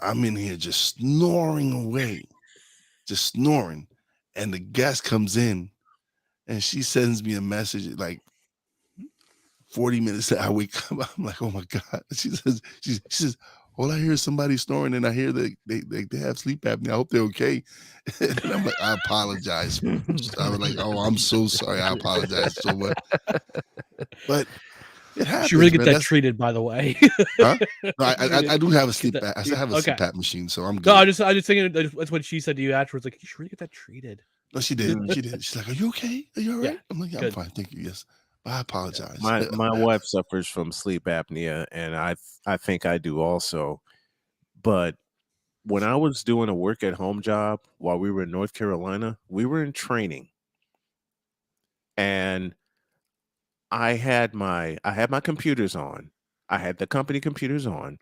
I'm in here just snoring away, and the guest comes in, and she sends me a message like 40 minutes that I wake up. I'm like, oh my God. She says, all I hear is somebody snoring, and I hear that they have sleep apnea. I hope they're okay. And I'm like, I apologize. I was like, oh, I'm so sorry. I apologize so much. But it happens.
She really get that treated, by the way.
Huh? No, I do have a sleep app. I have a CPAP machine, so I'm good.
No, I just thinking that's what she said to you afterwards. Like, you should really get that treated.
No, she did. She did. She's like, "Are you okay? Are you all right?" I'm like, yeah, "I'm fine, thank you." Yes, but I apologize.
My wife suffers from sleep apnea, and I think I do also. But when I was doing a work at home job while we were in North Carolina, we were in training, and I had my computers on. I had the company computers on,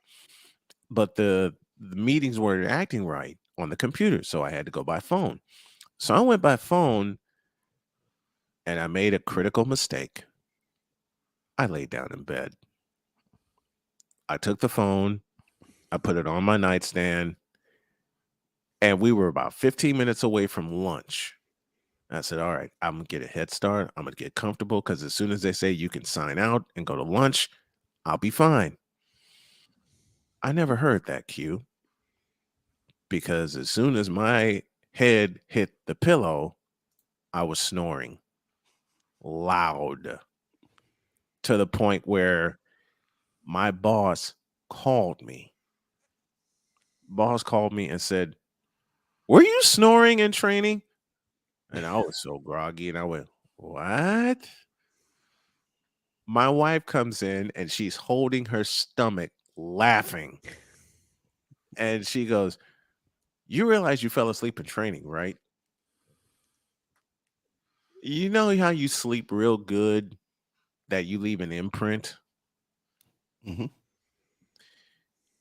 but the meetings weren't acting right on the computer, so I had to go by phone. So I went by phone, and I made a critical mistake. I laid down in bed. I took the phone, I put it on my nightstand, and we were about 15 minutes away from lunch. I said, all right, I'm going to get a head start. I'm going to get comfortable because as soon as they say you can sign out and go to lunch, I'll be fine. I never heard that cue because as soon as my head hit the pillow, I was snoring loud to the point where my boss called me. Boss called me and said, "Were you snoring in training?" And I was so groggy, and I went, "What?" My wife comes in, and she's holding her stomach, laughing. And she goes, "You realize you fell asleep in training, right? You know how you sleep real good that you leave an imprint?"
Mm-hmm.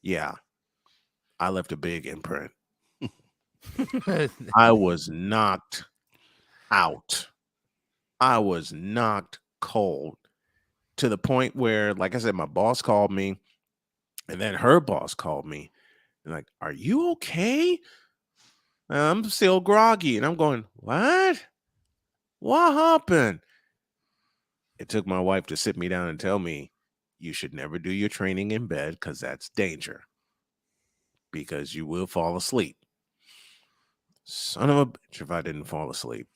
Yeah, I left a big imprint. I was knocked out. I was knocked cold to the point where, like I said, my boss called me, and then her boss called me, and like, "Are you okay?" I'm still groggy, and I'm going, "What? What happened?" It took my wife to sit me down and tell me, "You should never do your training in bed because that's danger, because you will fall asleep." Son of a bitch, if I didn't fall asleep.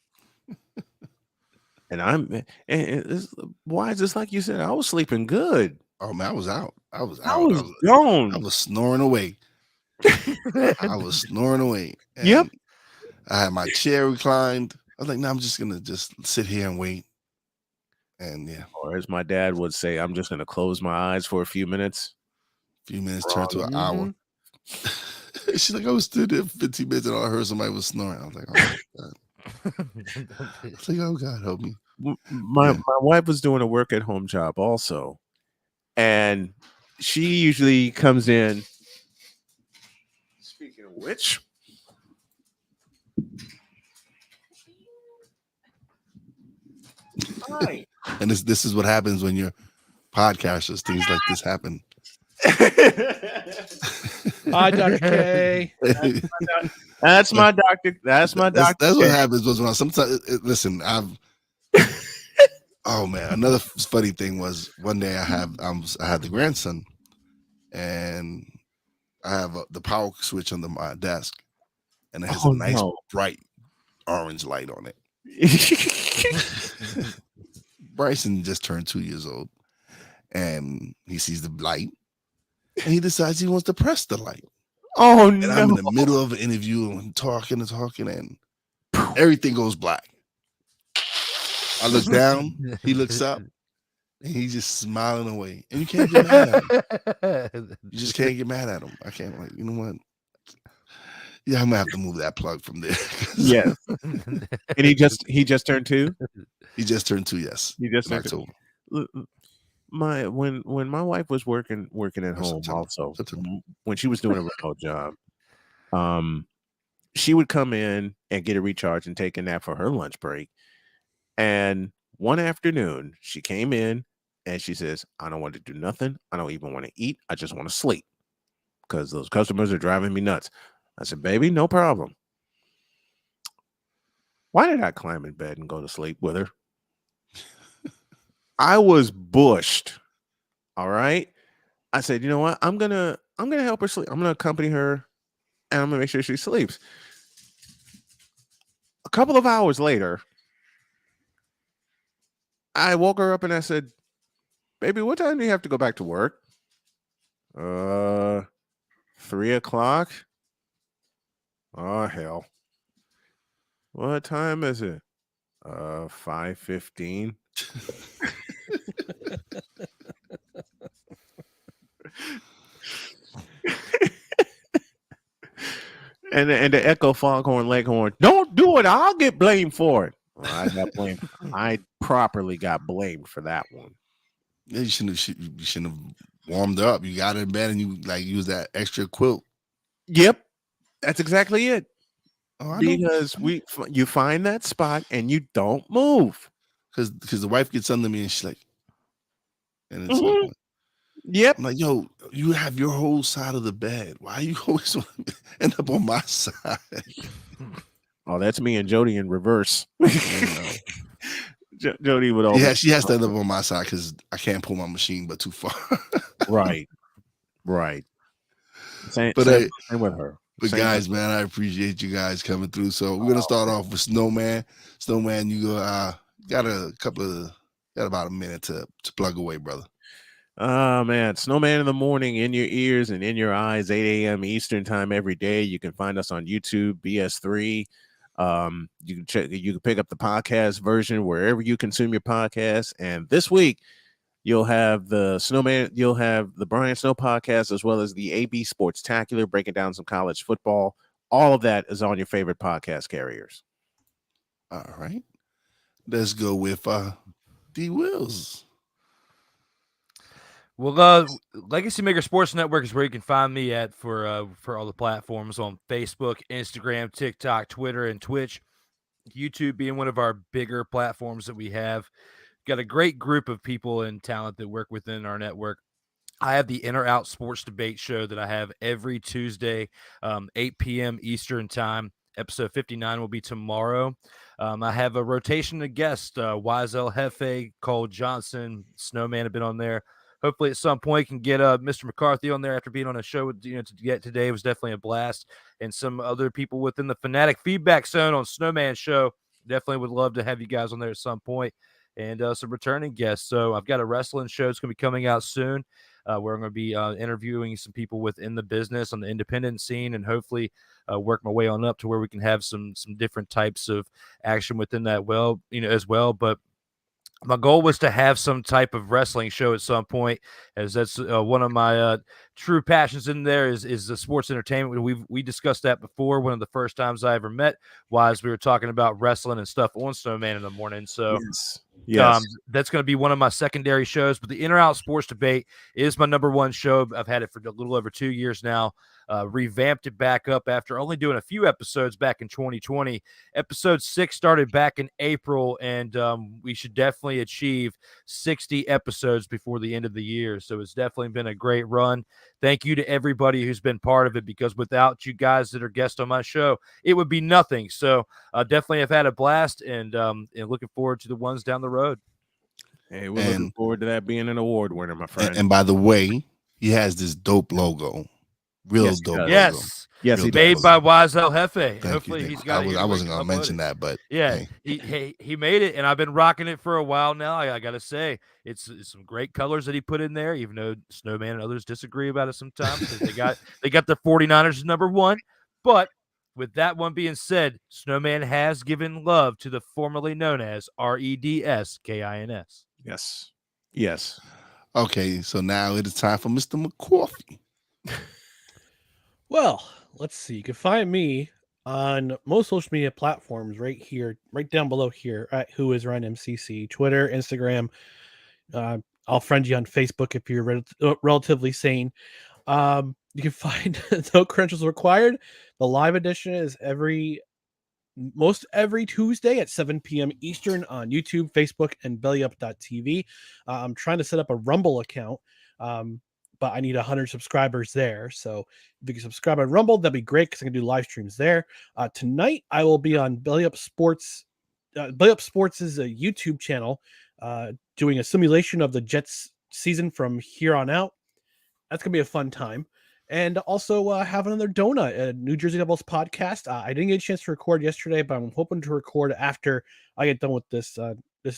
And why is this like you said? I was sleeping good.
Oh man, I was out. I was
I
out.
was gone.
I was snoring away. I was snoring away. And
Yep.
I had my chair reclined. I was like, "No, I'm just gonna just sit here and wait." And yeah,
Or as my dad would say, I'm just gonna close my eyes for a few minutes.
a few minutes turned to an hour.
Mhm.
She's like, I was stood there for 15 minutes and all I heard somebody was snoring. I was like, oh my God. I was like, oh God, help me.
My wife was doing a work at home job also, and she usually comes in. Speaking of which, hi.
And this is what happens when you're podcasters. Things like this happen.
Hi, Dr. K.
That's my doctor. That's my doctor.
That's what happens when I sometimes listen. Oh man, another funny thing was one day I had the grandson, and I have the power switch under my desk, and it has a nice bright orange light on it. Bryson just turned 2 years old, and he sees the light, and he decides he wants to press the light.
Oh
and
no!
I'm in the middle of an interview and talking, and everything goes black. I look down, he looks up, and he's just smiling away. And you can't get mad at him. You just can't get mad at him. I can't, like, you know what? Yeah, I'm gonna have to move that plug from there.
Yes. And he just turned 2.
He just turned 2. Yes,
He just
in
turned 2.
October.
When my wife was working at home, also when she was doing a remote job, she would come in and get a recharge and take a nap for her lunch break. And one afternoon, she came in and she says, "I don't want to do nothing. I don't even want to eat. I just want to sleep because those customers are driving me nuts." I said, "Baby, no problem." Why did I climb in bed and go to sleep with her? I was bushed. All right. I said, "You know what? I'm gonna help her sleep. I'm gonna accompany her, and I'm gonna make sure she sleeps." A couple of hours later, I woke her up and I said, "Baby, what time do you have to go back to work?" 3:00. Oh hell. What time is it? 5:15. And the echo foghorn leghorn, "Don't do it. I'll get blamed for it." Well, I got blamed. I properly got blamed for that one.
Yeah, you shouldn't have warmed up. You got in bed and you like use that extra quilt.
Yep, that's exactly it.
Oh,
Because you find that spot and you don't move.
Because the wife gets under me and she's like, and it's like,
yep.
I'm like, yo, you have your whole side of the bed. Why you always want to end up on my side?
Oh, that's me and Jody in reverse. Jody would always.
Yeah, she has to end up on my side because I can't pull my machine but too far.
Right. Same with her.
But guys, man, I appreciate you guys coming through. So we're gonna start off with Snowman. Snowman, you go. Got about a minute to plug away, brother.
Oh man, Snowman in the morning, in your ears and in your eyes, 8 a.m. Eastern time every day. You can find us on YouTube, BS3. You can pick up the podcast version wherever you consume your podcast. And this week, You'll have the Snowman. You'll have the Brian Snow podcast, as well as the AB Sports-tacular, breaking down some college football. All of that is on your favorite podcast carriers.
All right. Let's go with D Wills.
Well, Legacy Maker Sports Network is where you can find me at for all the platforms on Facebook, Instagram, TikTok, Twitter, and Twitch. YouTube being one of our bigger platforms that we have. Got a great group of people and talent that work within our network. I have the In or Out Sports Debate show that I have every Tuesday, 8 p.m. Eastern time. Episode 59 will be tomorrow. I have a rotation of guests, Wiesel Hefe, Cole Johnson, Snowman have been on there. Hopefully at some point can get Mr. McCarthy on there after being on a show today. It was definitely a blast. And some other people within the Fanatic Feedback Zone on Snowman Show. Definitely would love to have you guys on there at some point. And some returning guests. So I've got a wrestling show that's going to be coming out soon. Where I'm going to be interviewing some people within the business on the independent scene, and hopefully work my way on up to where we can have some different types of action within that as well. But my goal was to have some type of wrestling show at some point, as that's one of my true passions in there is the sports entertainment. We discussed that before. One of the first times I ever met was we were talking about wrestling and stuff on Snowman in the morning. So
yes.
that's going to be one of my secondary shows. But the In or Out Sports Debate is my number one show. I've had it for a little over 2 years now. Revamped it back up after only doing a few episodes back in 2020. Episode 6 started back in April, and we should definitely achieve 60 episodes before the end of the year. So it's definitely been a great run. Thank you to everybody who's been part of it, because without you guys that are guests on my show, it would be nothing. So definitely have had a blast, and looking forward to the ones down the road.
Hey, we're looking forward to that being an award winner, my friend.
And by the way, he has this dope logo. Real dope logo.
Yes.
Yes,
Real made by Wiesel Hefe. Hopefully
Thank
he's
you.
got
I wasn't going to mention that, but
yeah,
hey.
he made it, and I've been rocking it for a while now. I got to say, it's some great colors that he put in there, even though Snowman and others disagree about it sometimes, because they got the 49ers number 1. But with that one being said, Snowman has given love to the formerly known as REDSKINS.
Yes.
Okay, so now it is time for Mr. McCarthy.
Well, let's see. You can find me on most social media platforms right here, right down below here at Who Is Ryan MCC, Twitter, Instagram. I'll friend you on Facebook if you're relatively sane. You can find No Credentials Required. The live edition is every Tuesday at 7 p.m. Eastern on YouTube, Facebook, and bellyup.tv. I'm trying to set up a Rumble account. But I need 100 subscribers there. So if you can subscribe on Rumble, that'd be great, because I can do live streams there. Tonight, I will be on Belly Up Sports. Belly Up Sports is a YouTube channel doing a simulation of the Jets season from here on out. That's going to be a fun time. And also have another donut, a New Jersey Devils podcast. I didn't get a chance to record yesterday, but I'm hoping to record after I get done with this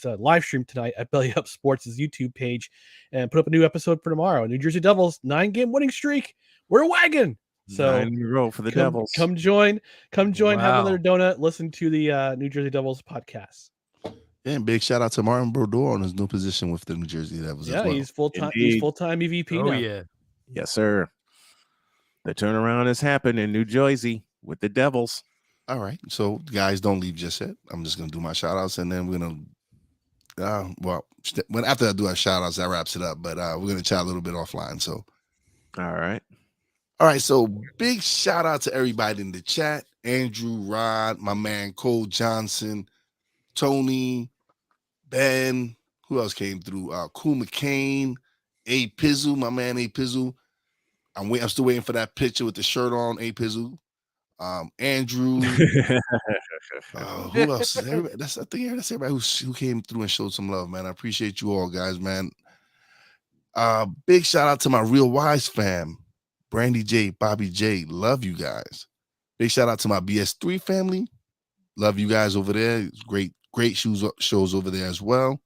live stream tonight at Belly Up Sports' YouTube page, and put up a new episode for tomorrow. New Jersey Devils 9-game winning streak. We're a wagon. So
9 in a row for the Devils.
Come join,
Wow.
have another donut, listen to the New Jersey Devils podcast.
Yeah, and big shout out to Martin Brodeur on his new position with the New Jersey Devils.
Yeah,
as well.
he's full-time.
Indeed.
He's full-time EVP
Oh
now.
yeah.
Yes, sir. The turnaround has happened in New Jersey with the Devils.
All right, so guys, don't leave just yet. I'm just gonna do my shout outs, and then we're gonna when after I do our shout outs, that wraps it up. But we're gonna chat a little bit offline. So
All right.
so big shout out to everybody in the chat: Andrew, Rod, my man Cole Johnson, Tony, Ben. Who else came through? Cool McCain, A Pizzle, my man A Pizzle. I'm still waiting for that picture with the shirt on. A Pizzle. Andrew. Who else? Everybody, that's everybody who came through and showed some love, man. I appreciate you all, guys, man. Big shout out to my Real Wise fam, Brandy J, Bobby J. Love you guys. Big shout out to my BS3 family. Love you guys over there. It's great shows over there as well.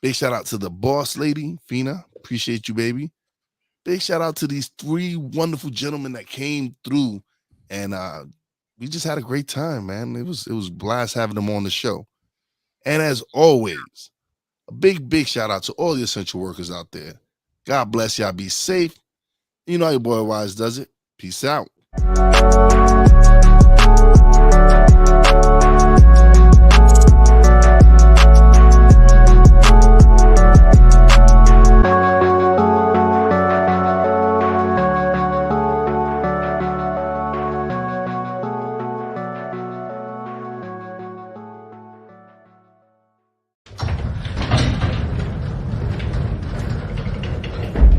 Big shout out to the boss lady, Fina. Appreciate you, baby. Big shout out to these 3 wonderful gentlemen that came through, and we just had a great time, man. It was a blast having them on the show. And as always, A big shout out to all the essential workers out there. God bless y'all. Be safe. You know how your boy Wise does it. Peace out.